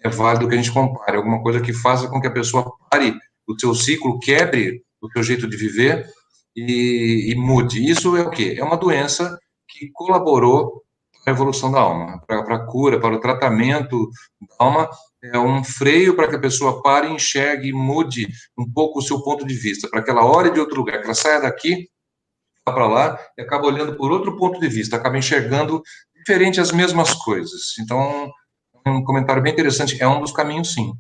é válido que a gente compare, alguma coisa que faça com que a pessoa pare o seu ciclo, quebre o seu jeito de viver e mude. Isso é o quê? É uma doença que colaborou para a evolução da alma, para a cura, para o tratamento da alma, é um freio para que a pessoa pare, enxergue e mude um pouco o seu ponto de vista, para que ela olhe de outro lugar, que ela saia daqui, vá para lá e acaba olhando por outro ponto de vista, acaba enxergando diferente as mesmas coisas. Então, um comentário bem interessante, é um dos caminhos, sim.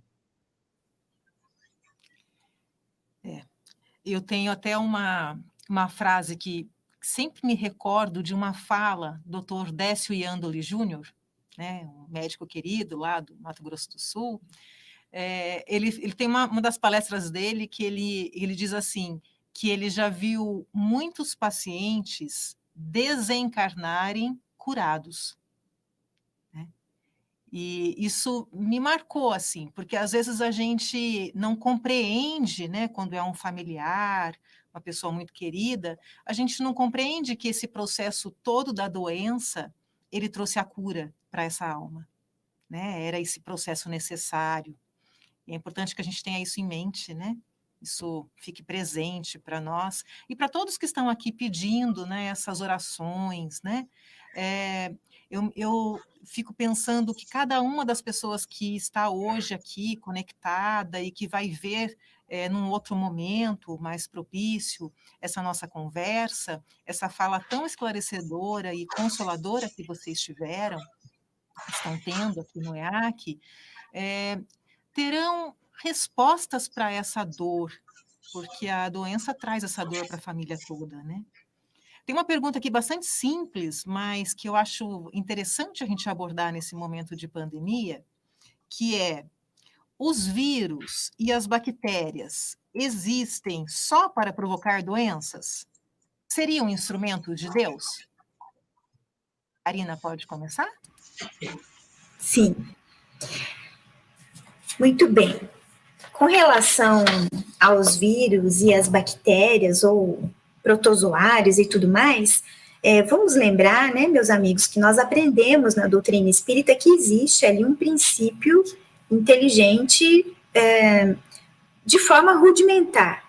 Eu tenho até uma frase que sempre me recordo de uma fala do Dr. Décio Iandoli Júnior, né, um médico querido lá do Mato Grosso do Sul. Ele tem uma das palestras dele que ele diz assim, que ele já viu muitos pacientes desencarnarem curados. E isso me marcou, assim, porque às vezes a gente não compreende, né, quando é um familiar, uma pessoa muito querida, a gente não compreende que esse processo todo da doença, ele trouxe a cura para essa alma, né? Era esse processo necessário. E é importante que a gente tenha isso em mente, né? Isso fique presente para nós e para todos que estão aqui pedindo, né, essas orações, né? Eu fico pensando que cada uma das pessoas que está hoje aqui conectada e que vai ver num outro momento mais propício essa nossa conversa, essa fala tão esclarecedora e consoladora que vocês estão tendo aqui no EAC, terão respostas para essa dor, porque a doença traz essa dor para a família toda, né? Tem uma pergunta aqui bastante simples, mas que eu acho interessante a gente abordar nesse momento de pandemia, que é: os vírus e as bactérias existem só para provocar doenças? Seria um instrumento de Deus? Karina, pode começar?
Sim. Muito bem. Com relação aos vírus e as bactérias ou protozoários e tudo mais, vamos lembrar, né, meus amigos, que nós aprendemos na doutrina espírita que existe ali um princípio inteligente de forma rudimentar.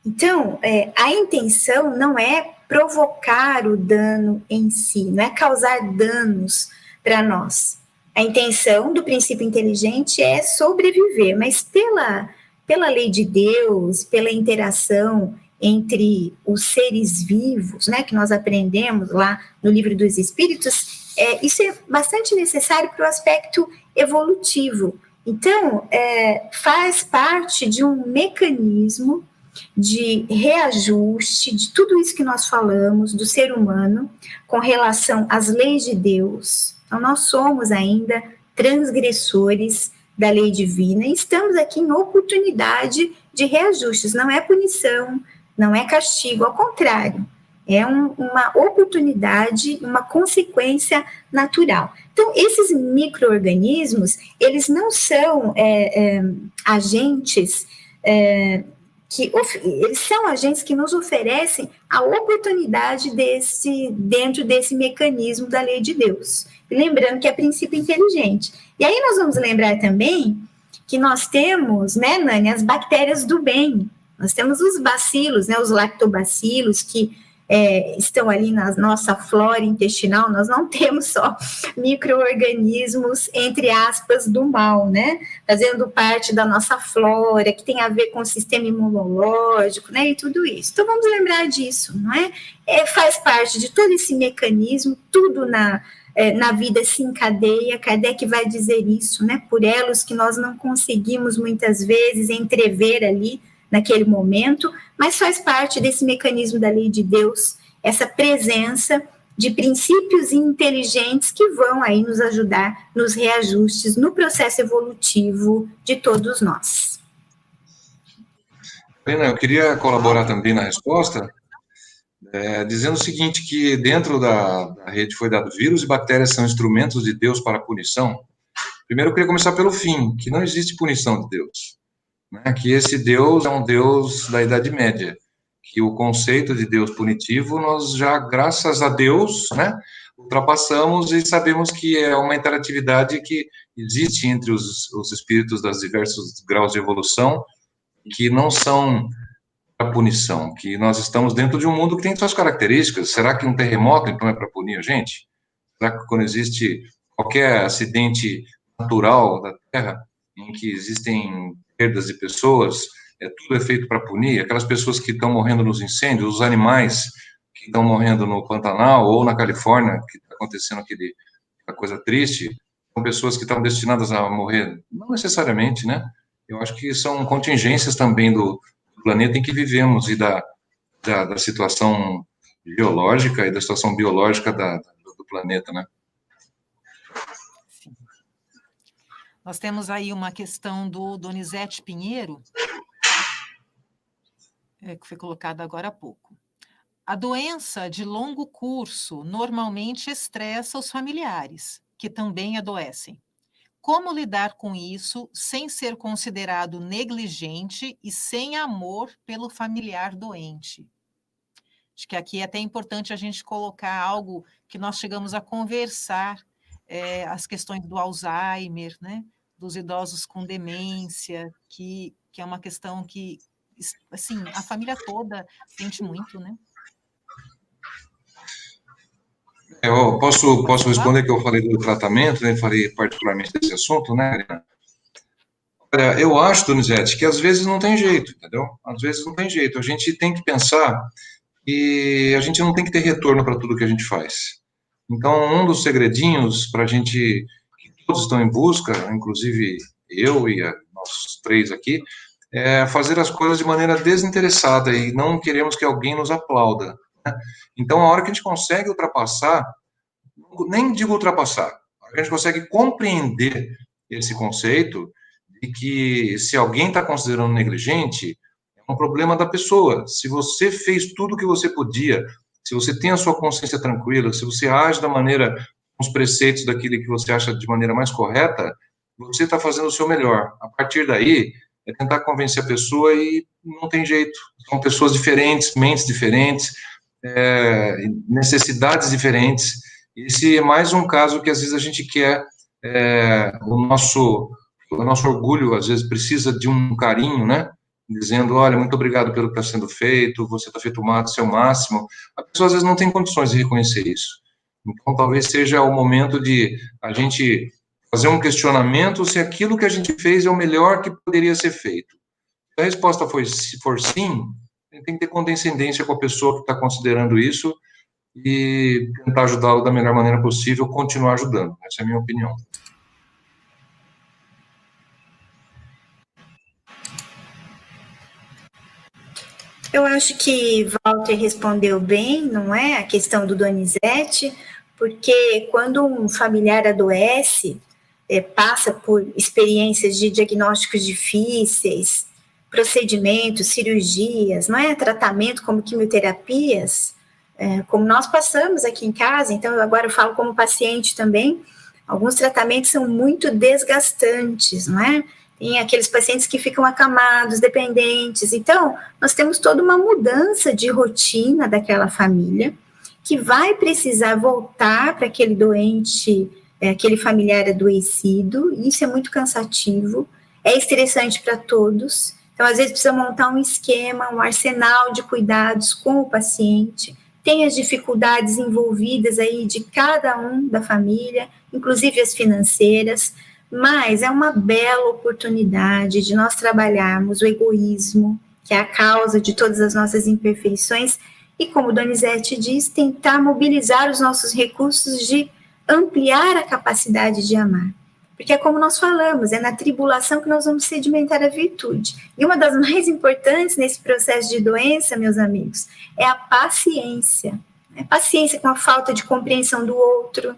Então, a intenção não é provocar o dano em si, não é causar danos para nós. A intenção do princípio inteligente é sobreviver, mas pela lei de Deus, pela interação entre os seres vivos, né, que nós aprendemos lá no Livro dos Espíritos, isso é bastante necessário para o aspecto evolutivo. Então, faz parte de um mecanismo de reajuste de tudo isso que nós falamos do ser humano com relação às leis de Deus. Então, nós somos ainda transgressores da lei divina e estamos aqui em oportunidade de reajustes. Não é punição, não é castigo, ao contrário, é uma oportunidade, uma consequência natural. Então, esses micro-organismos, eles não são agentes eles são agentes que nos oferecem a oportunidade dentro desse mecanismo da lei de Deus. Lembrando que é princípio inteligente. E aí nós vamos lembrar também que nós temos, né, Nani, as bactérias do bem. Nós temos os bacilos, né, os lactobacilos, que estão ali na nossa flora intestinal. Nós não temos só micro-organismos, entre aspas, do mal, né? Fazendo parte da nossa flora, que tem a ver com o sistema imunológico, né? E tudo isso. Então, vamos lembrar disso, não é? Faz parte de todo esse mecanismo, tudo na vida se encadeia. Kardec vai dizer isso, né? Por elos que nós não conseguimos, muitas vezes, entrever ali, naquele momento, mas faz parte desse mecanismo da lei de Deus essa presença de princípios inteligentes que vão aí nos ajudar nos reajustes, no processo evolutivo de todos nós.
Pena, eu queria colaborar também na resposta, dizendo o seguinte, que dentro da rede foi dado: vírus e bactérias são instrumentos de Deus para a punição. Primeiro eu queria começar pelo fim, que não existe punição de Deus, né? Que esse Deus é um Deus da Idade Média, que o conceito de Deus punitivo nós já, graças a Deus, né, ultrapassamos e sabemos que é uma interatividade que existe entre os espíritos dos diversos graus de evolução, que não são para punição, que nós estamos dentro de um mundo que tem suas características. Será que um terremoto, então, é para punir a gente? Será que quando existe qualquer acidente natural da Terra, em que existem perdas de pessoas, tudo é feito para punir? Aquelas pessoas que estão morrendo nos incêndios, os animais que estão morrendo no Pantanal ou na Califórnia, que está acontecendo aquela coisa triste, são pessoas que estão destinadas a morrer? Não necessariamente, né? Eu acho que são contingências também do planeta em que vivemos e da situação geológica e da situação biológica do planeta, né?
Sim. Nós temos aí uma questão do Donizete Pinheiro, que foi colocada agora há pouco. A doença de longo curso normalmente estressa os familiares, que também adoecem. Como lidar com isso sem ser considerado negligente e sem amor pelo familiar doente? Acho que aqui é até importante a gente colocar algo que nós chegamos a conversar, as questões do Alzheimer, né? Dos idosos com demência, que é uma questão que, assim, a família toda sente muito, né?
Eu posso responder, que eu falei do tratamento, né? Falei particularmente desse assunto, né, Karina? Olha, eu acho, Donizete, que às vezes não tem jeito, entendeu? Às vezes não tem jeito. A gente tem que pensar que a gente não tem que ter retorno para tudo que a gente faz. Então, um dos segredinhos para a gente, que todos estão em busca, inclusive eu e nós três aqui, é fazer as coisas de maneira desinteressada e não queremos que alguém nos aplauda, né? Então, a hora que a gente consegue ultrapassar, nem digo ultrapassar, a gente consegue compreender esse conceito de que se alguém está considerando negligente, é um problema da pessoa. Se você fez tudo o que você podia, se você tem a sua consciência tranquila, se você age da maneira, com os preceitos daquilo que você acha de maneira mais correta, você está fazendo o seu melhor. A partir daí, é tentar convencer a pessoa e não tem jeito. São pessoas diferentes, mentes diferentes, necessidades diferentes. Esse é mais um caso que às vezes a gente quer, o nosso orgulho às vezes precisa de um carinho, né? Dizendo: olha, muito obrigado pelo que está sendo feito, você está feito o seu máximo. A pessoa às vezes não tem condições de reconhecer isso. Então talvez seja o momento de a gente fazer um questionamento se aquilo que a gente fez é o melhor que poderia ser feito. Se a resposta for sim, a gente tem que ter condescendência com a pessoa que está considerando isso e tentar ajudá-lo da melhor maneira possível, continuar ajudando. Essa é a minha opinião.
Eu acho que Walter respondeu bem, não é? A questão do Donizete, porque quando um familiar adoece, passa por experiências de diagnósticos difíceis, procedimentos, cirurgias, não é? Tratamento como quimioterapias, como nós passamos aqui em casa. Então, agora eu falo como paciente também. Alguns tratamentos são muito desgastantes, não é? Tem aqueles pacientes que ficam acamados, dependentes. Então, nós temos toda uma mudança de rotina daquela família, que vai precisar voltar para aquele doente, aquele familiar adoecido. Isso é muito cansativo, é estressante para todos. Então, às vezes, precisa montar um esquema, um arsenal de cuidados com o paciente. Tem as dificuldades envolvidas aí de cada um da família, inclusive as financeiras, mas é uma bela oportunidade de nós trabalharmos o egoísmo, que é a causa de todas as nossas imperfeições, e, como Donizete diz, tentar mobilizar os nossos recursos de ampliar a capacidade de amar. Porque é como nós falamos, é na tribulação que nós vamos sedimentar a virtude. E uma das mais importantes nesse processo de doença, meus amigos, é a paciência. né? Paciência com a falta de compreensão do outro.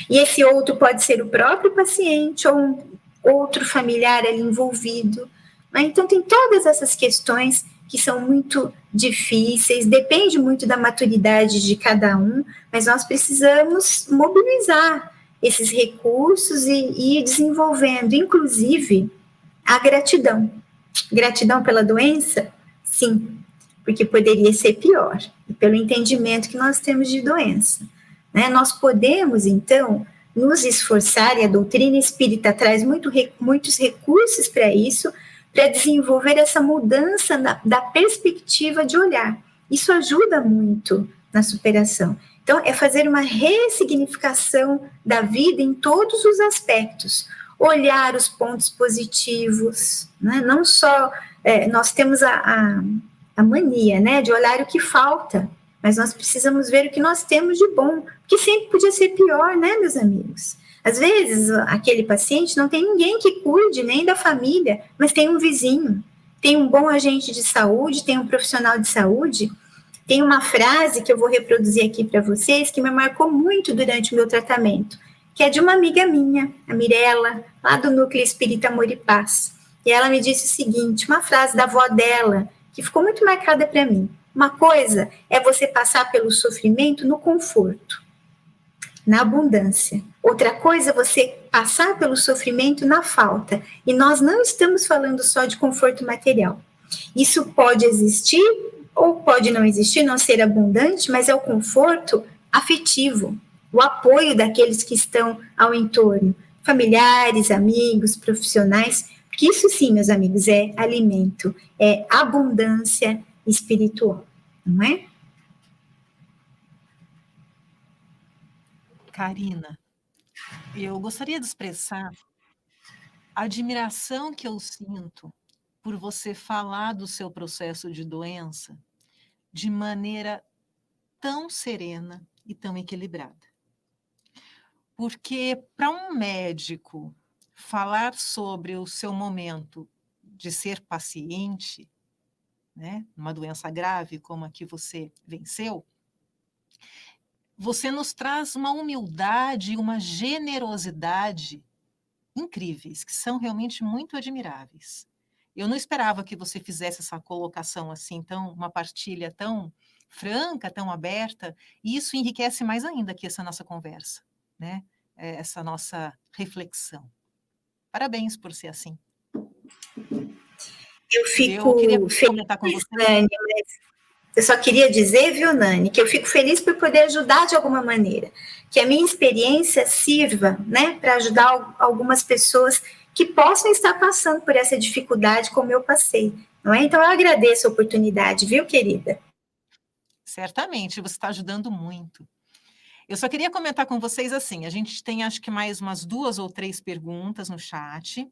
E esse outro pode ser o próprio paciente ou um outro familiar ali envolvido, né? Então, tem todas essas questões que são muito difíceis, depende muito da maturidade de cada um, mas nós precisamos mobilizar esses recursos e ir desenvolvendo, inclusive, a gratidão. Gratidão pela doença? Sim, porque poderia ser pior, e pelo entendimento que nós temos de doença, né? Nós podemos, então, nos esforçar, e a doutrina espírita traz muitos recursos para isso, para desenvolver essa mudança da perspectiva de olhar. Isso ajuda muito na superação. Então, é fazer uma ressignificação da vida em todos os aspectos. Olhar os pontos positivos, né? Não só... nós temos a mania, né, de olhar o que falta, mas nós precisamos ver o que nós temos de bom, porque sempre podia ser pior, né, meus amigos? Às vezes, aquele paciente não tem ninguém que cuide, nem da família, mas tem um vizinho, tem um bom agente de saúde, tem um profissional de saúde. Tem uma frase que eu vou reproduzir aqui para vocês, que me marcou muito durante o meu tratamento, que é de uma amiga minha, a Mirella, lá do Núcleo Espírita Amor e Paz. E ela me disse o seguinte, uma frase da avó dela, que ficou muito marcada para mim. Uma coisa é você passar pelo sofrimento no conforto, na abundância. Outra coisa é você passar pelo sofrimento na falta. E nós não estamos falando só de conforto material. Isso pode existir ou pode não existir, não ser abundante, mas é o conforto afetivo, o apoio daqueles que estão ao entorno, familiares, amigos, profissionais, porque isso sim, meus amigos, é alimento, é abundância espiritual, não é?
Karina, eu gostaria de expressar a admiração que eu sinto por você falar do seu processo de doença de maneira tão serena e tão equilibrada. Porque para um médico falar sobre o seu momento de ser paciente, né, uma doença grave como a que você venceu, você nos traz uma humildade e uma generosidade incríveis, que são realmente muito admiráveis. Eu não esperava que você fizesse essa colocação assim, uma partilha tão franca, tão aberta, e isso enriquece mais ainda aqui essa nossa conversa, né? Essa nossa reflexão. Parabéns por ser assim.
Eu queria
comentar com você.
Nani, mas eu só queria dizer, viu, Nani, que eu fico feliz por poder ajudar de alguma maneira, que a minha experiência sirva, né, para ajudar algumas pessoas que possam estar passando por essa dificuldade como eu passei, não é? Então, eu agradeço a oportunidade, viu, querida?
Certamente, você está ajudando muito. Eu só queria comentar com vocês assim, a gente tem acho que mais umas 2 ou 3 perguntas no chat,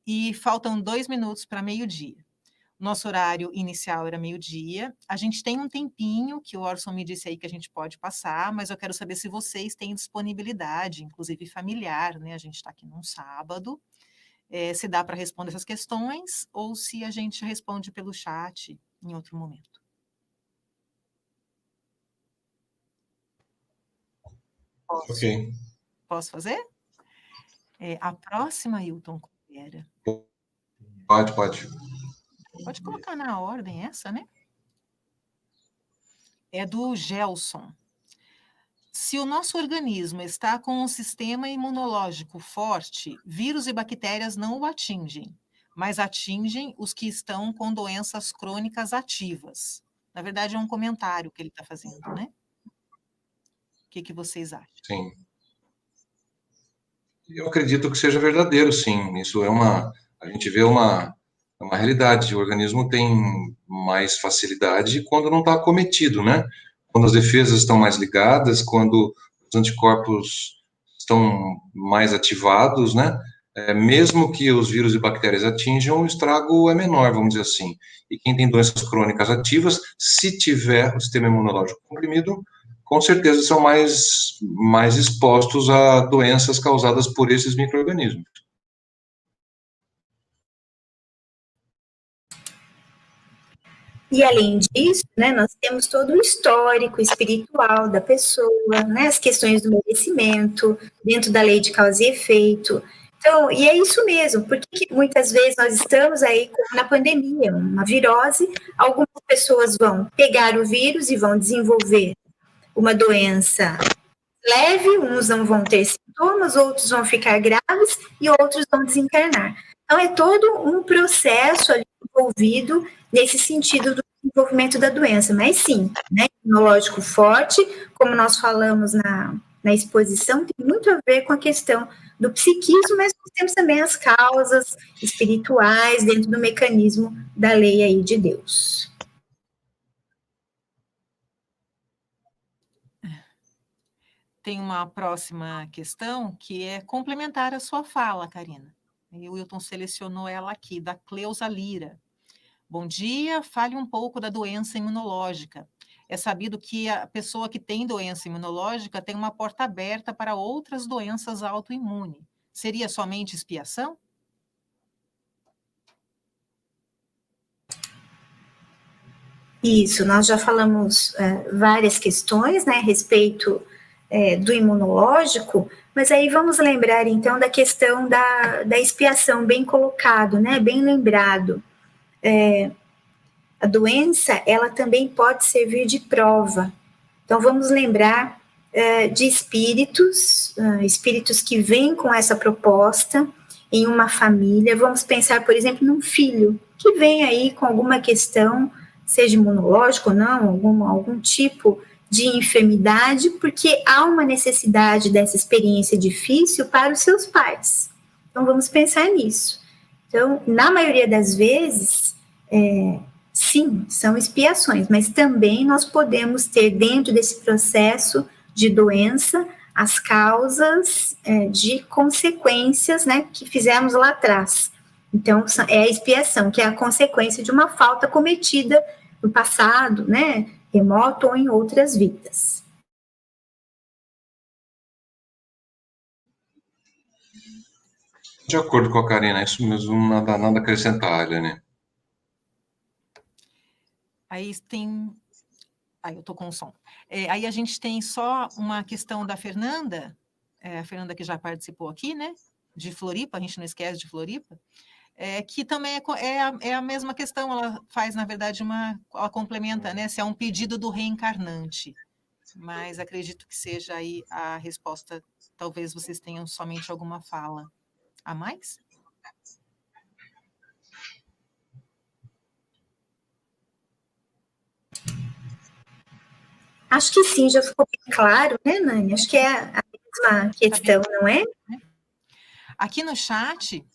e faltam 2 minutos para meio-dia. Nosso horário inicial era meio-dia. A gente tem um tempinho, que o Orson me disse aí que a gente pode passar, mas eu quero saber se vocês têm disponibilidade, inclusive familiar, né? A gente está aqui num sábado. Se dá para responder essas questões, ou se a gente responde pelo chat em outro momento. Posso?
Ok.
Posso fazer? A próxima, Hilton, qual era?
Pode.
Pode colocar na ordem essa, né? É do Gelson. Se o nosso organismo está com um sistema imunológico forte, vírus e bactérias não o atingem, mas atingem os que estão com doenças crônicas ativas. Na verdade, é um comentário que ele está fazendo, né? O que vocês acham?
Sim. Eu acredito que seja verdadeiro, sim. Isso é a gente vê uma realidade. O organismo tem mais facilidade quando não está acometido, né? Quando as defesas estão mais ligadas, quando os anticorpos estão mais ativados, né? Mesmo que os vírus e bactérias atinjam, o estrago é menor, vamos dizer assim. E quem tem doenças crônicas ativas, se tiver o sistema imunológico comprimido, com certeza são mais expostos a doenças causadas por esses micro-organismos.
E, além disso, né, nós temos todo o histórico espiritual da pessoa, né, as questões do merecimento, dentro da lei de causa e efeito. Então, e é isso mesmo, porque muitas vezes nós estamos aí na pandemia, uma virose, algumas pessoas vão pegar o vírus e vão desenvolver uma doença leve, uns não vão ter sintomas, outros vão ficar graves e outros vão desencarnar. Então, é todo um processo ali envolvido nesse sentido do desenvolvimento da doença. Mas sim, né, imunológico forte, como nós falamos na exposição, tem muito a ver com a questão do psiquismo, mas nós temos também as causas espirituais dentro do mecanismo da lei aí de Deus.
Tem uma próxima questão que é complementar a sua fala, Karina. E o Wilton selecionou ela aqui, da Cleusa Lira. Bom dia, fale um pouco da doença imunológica. É sabido que a pessoa que tem doença imunológica tem uma porta aberta para outras doenças autoimunes. Seria somente expiação?
Isso, nós já falamos várias questões, né, a respeito do imunológico, mas aí vamos lembrar, então, da questão da expiação, bem colocado, né, bem lembrado. A doença, ela também pode servir de prova. Então, vamos lembrar de espíritos que vêm com essa proposta em uma família. Vamos pensar, por exemplo, num filho que vem aí com alguma questão, seja imunológico ou não, algum tipo de enfermidade, porque há uma necessidade dessa experiência difícil para os seus pais. Então, vamos pensar nisso. Então, na maioria das vezes, sim, são expiações, mas também nós podemos ter dentro desse processo de doença as causas de consequências, né, que fizemos lá atrás. Então, é a expiação, que é a consequência de uma falta cometida no passado, né, remoto ou em outras vidas.
De acordo com a Karina, isso mesmo, nada a acrescentar, Helene.
Aí tem... Aí eu tô com o som. Aí a gente tem só uma questão da Fernanda, a Fernanda que já participou aqui, né, de Floripa, a gente não esquece de Floripa, que também é a mesma questão, ela faz, na verdade, ela complementa, né, se é um pedido do reencarnante, mas acredito que seja aí a resposta, talvez vocês tenham somente alguma fala a mais?
Acho que sim, já ficou bem claro, né, Nani? Acho que é a mesma questão, não é?
Aqui no chat,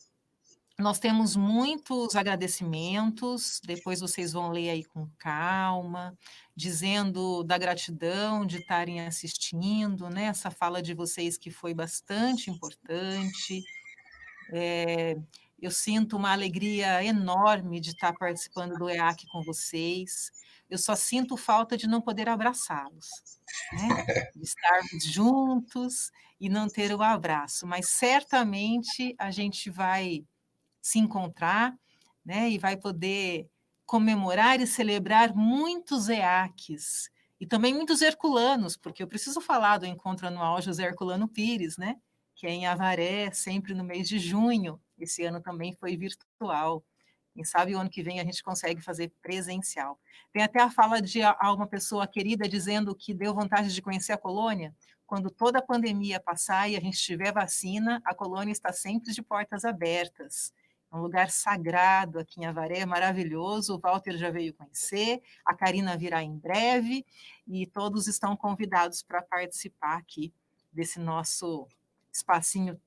nós temos muitos agradecimentos, depois vocês vão ler aí com calma, dizendo da gratidão de estarem assistindo, né? Essa fala de vocês que foi bastante importante. Eu sinto uma alegria enorme de estar participando do EAC com vocês. Eu só sinto falta de não poder abraçá-los, né? De estarmos juntos e não ter o abraço, mas certamente a gente vai se encontrar, né, e vai poder comemorar e celebrar muitos EACs, e também muitos herculanos, porque eu preciso falar do encontro anual José Herculano Pires, né, que é em Avaré, sempre no mês de junho. Esse ano também foi virtual. Quem sabe o ano que vem a gente consegue fazer presencial. Tem até a fala de uma pessoa querida dizendo que deu vontade de conhecer a colônia. Quando toda a pandemia passar e a gente tiver vacina, a colônia está sempre de portas abertas. É um lugar sagrado aqui em Avaré, maravilhoso. O Walter já veio conhecer, a Karina virá em breve, e todos estão convidados para participar aqui desse nosso espacinho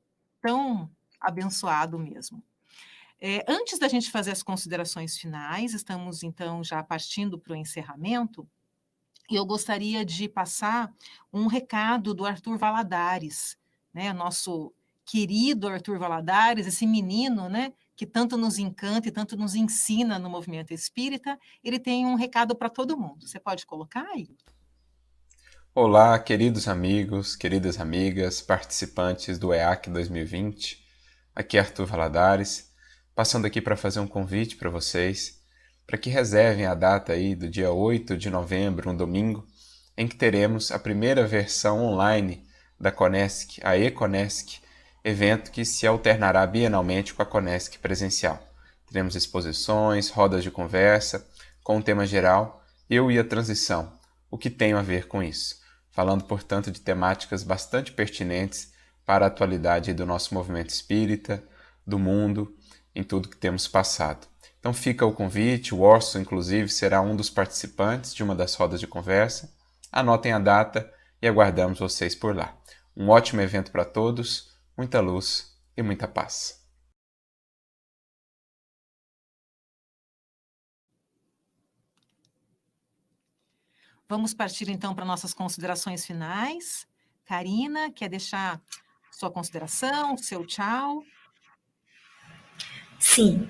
tão abençoado mesmo. Antes da gente fazer as considerações finais, estamos então já partindo para o encerramento, e eu gostaria de passar um recado do Arthur Valadares, né, nosso querido Arthur Valadares, esse menino, né, que tanto nos encanta e tanto nos ensina no movimento espírita. Ele tem um recado para todo mundo. Você pode colocar aí?
Olá, queridos amigos, queridas amigas, participantes do EAC 2020. Aqui é Arthur Valadares, passando aqui para fazer um convite para vocês, para que reservem a data aí do dia 8 de novembro, um domingo, em que teremos a primeira versão online da Conesc, a eConesc, evento que se alternará bienalmente com a Conesc presencial. Teremos exposições, rodas de conversa, com o tema geral Eu e a Transição, o que tem a ver com isso, falando, portanto, de temáticas bastante pertinentes para a atualidade do nosso movimento espírita, do mundo, em tudo que temos passado. Então fica o convite, o Orson, inclusive, será um dos participantes de uma das rodas de conversa. Anotem a data e aguardamos vocês por lá. Um ótimo evento para todos, muita luz e muita paz.
Vamos partir então para nossas considerações finais. Karina, quer deixar sua consideração, seu tchau?
Sim,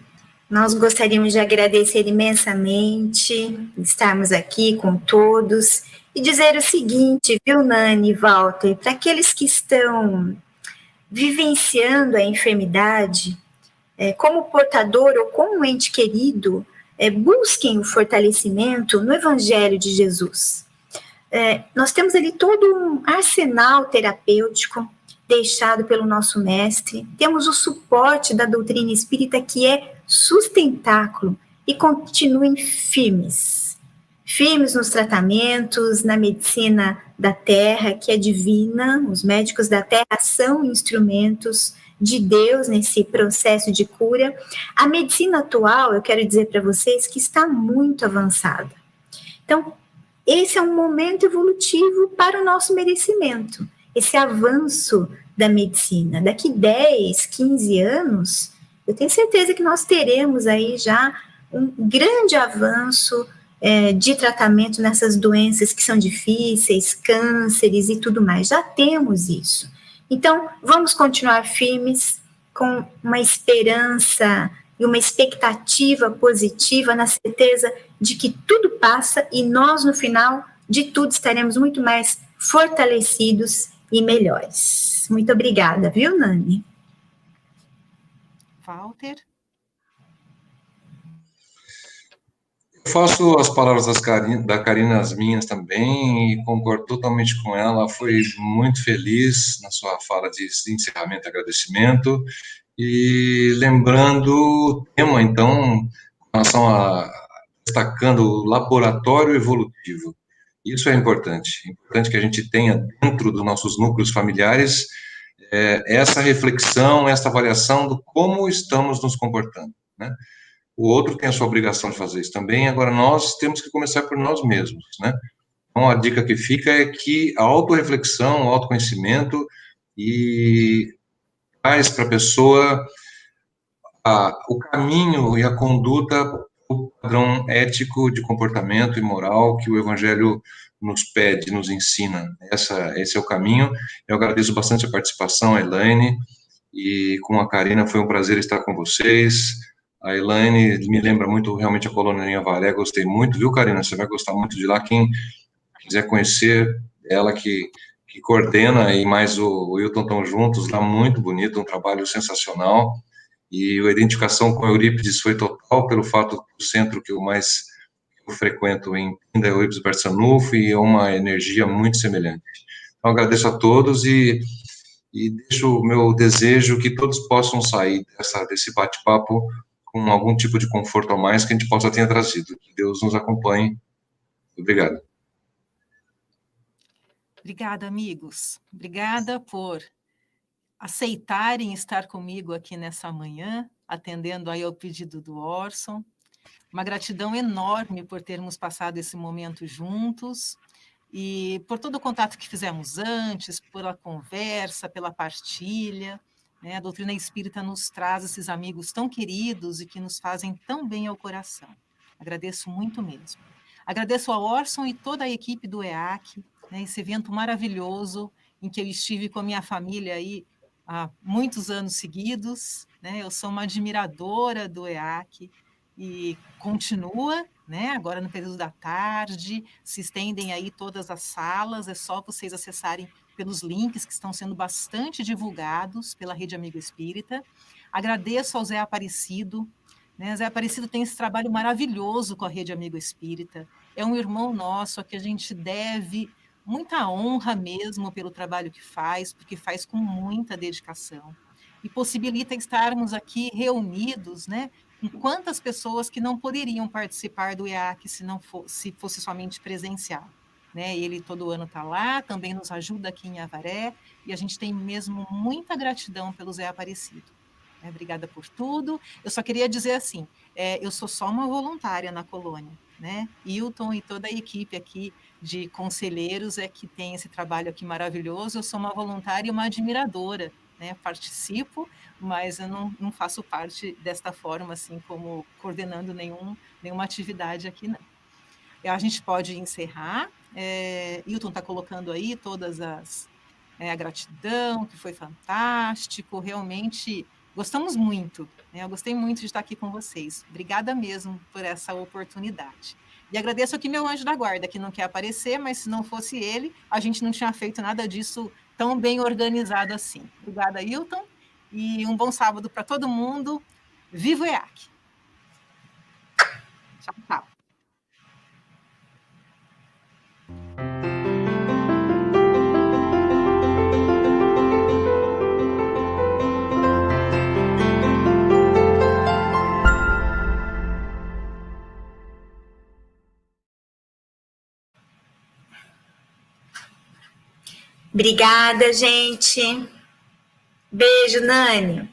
nós gostaríamos de agradecer imensamente estarmos aqui com todos e dizer o seguinte, viu, Nani e Walter, para aqueles que estão vivenciando a enfermidade, como portador ou como um ente querido, busquem o fortalecimento no Evangelho de Jesus. Nós temos ali todo um arsenal terapêutico deixado pelo nosso mestre, temos o suporte da doutrina espírita que é sustentáculo e continuem firmes nos tratamentos, na medicina da terra, que é divina, os médicos da terra são instrumentos de Deus nesse processo de cura. A medicina atual, eu quero dizer para vocês que está muito avançada. Então, esse é um momento evolutivo para o nosso merecimento, esse avanço da medicina. Daqui 10, 15 anos, eu tenho certeza que nós teremos aí já um grande avanço de tratamento nessas doenças que são difíceis, cânceres e tudo mais. Já temos isso. Então, vamos continuar firmes com uma esperança e uma expectativa positiva, na certeza de que tudo passa e nós, no final de tudo, estaremos muito mais fortalecidos e melhores. Muito obrigada, viu, Nani?
Walter?
Eu faço as palavras da Karina as minhas também e concordo totalmente com ela. Foi muito feliz na sua fala de encerramento e agradecimento. E lembrando o tema, então, com relação a destacando o laboratório evolutivo. Isso é importante. É importante que a gente tenha dentro dos nossos núcleos familiares essa reflexão, essa avaliação do como estamos nos comportando, né? O outro tem a sua obrigação de fazer isso também, agora nós temos que começar por nós mesmos, né? Então, a dica que fica é que a autorreflexão, o autoconhecimento e traz para a pessoa o caminho e a conduta, o padrão ético de comportamento e moral que o Evangelho nos pede, nos ensina. Esse é o caminho. Eu agradeço bastante a participação, a Elaine, e com a Karina foi um prazer estar com vocês. A Elaine me lembra muito realmente a Colônia Avaré, gostei muito, viu, Karina? Você vai gostar muito de lá. Quem quiser conhecer, ela que coordena, e mais o Wilton estão juntos lá, muito bonito, um trabalho sensacional. E a identificação com Eurípides foi total, pelo fato do centro que eu mais frequento em Pinda, Eurípides Barçanufo, e é uma energia muito semelhante. Então, agradeço a todos e deixo o meu desejo que todos possam sair desse bate-papo com algum tipo de conforto a mais que a gente possa ter trazido. Que Deus nos acompanhe. Obrigado.
Obrigada, amigos. Obrigada por aceitarem estar comigo aqui nessa manhã, atendendo aí ao pedido do Orson. Uma gratidão enorme por termos passado esse momento juntos e por todo o contato que fizemos antes, pela conversa, pela partilha, né? A doutrina espírita nos traz esses amigos tão queridos e que nos fazem tão bem ao coração. Agradeço muito mesmo. Agradeço ao Orson e toda a equipe do EAC, né? Esse evento maravilhoso em que eu estive com a minha família aí há muitos anos seguidos, né? Eu sou uma admiradora do EAC e continua, né? Agora no período da tarde, se estendem aí todas as salas, é só vocês acessarem pelos links que estão sendo bastante divulgados pela Rede Amigo Espírita. Agradeço ao Zé Aparecido, né? Zé Aparecido tem esse trabalho maravilhoso com a Rede Amigo Espírita. É um irmão nosso a que a gente deve muita honra mesmo pelo trabalho que faz, porque faz com muita dedicação. E possibilita estarmos aqui reunidos, né, com quantas pessoas que não poderiam participar do EAC se fosse somente presencial. Né? Ele todo ano está lá, também nos ajuda aqui em Avaré, e a gente tem mesmo muita gratidão pelo Zé Aparecido. Obrigada por tudo. Eu só queria dizer assim, eu sou só uma voluntária na colônia, né? Hilton e toda a equipe aqui de conselheiros é que tem esse trabalho aqui maravilhoso. Eu sou uma voluntária e uma admiradora, né? Participo, mas eu não faço parte desta forma, assim, como coordenando nenhuma atividade aqui, não. A gente pode encerrar. Hilton está colocando aí todas a gratidão, que foi fantástico, realmente gostamos muito, né? Eu gostei muito de estar aqui com vocês. Obrigada mesmo por essa oportunidade. E agradeço aqui meu anjo da guarda, que não quer aparecer, mas se não fosse ele, a gente não tinha feito nada disso tão bem organizado assim. Obrigada, Hilton, e um bom sábado para todo mundo. Viva o EAC! Tchau, tchau.
Obrigada, gente. Beijo, Nani.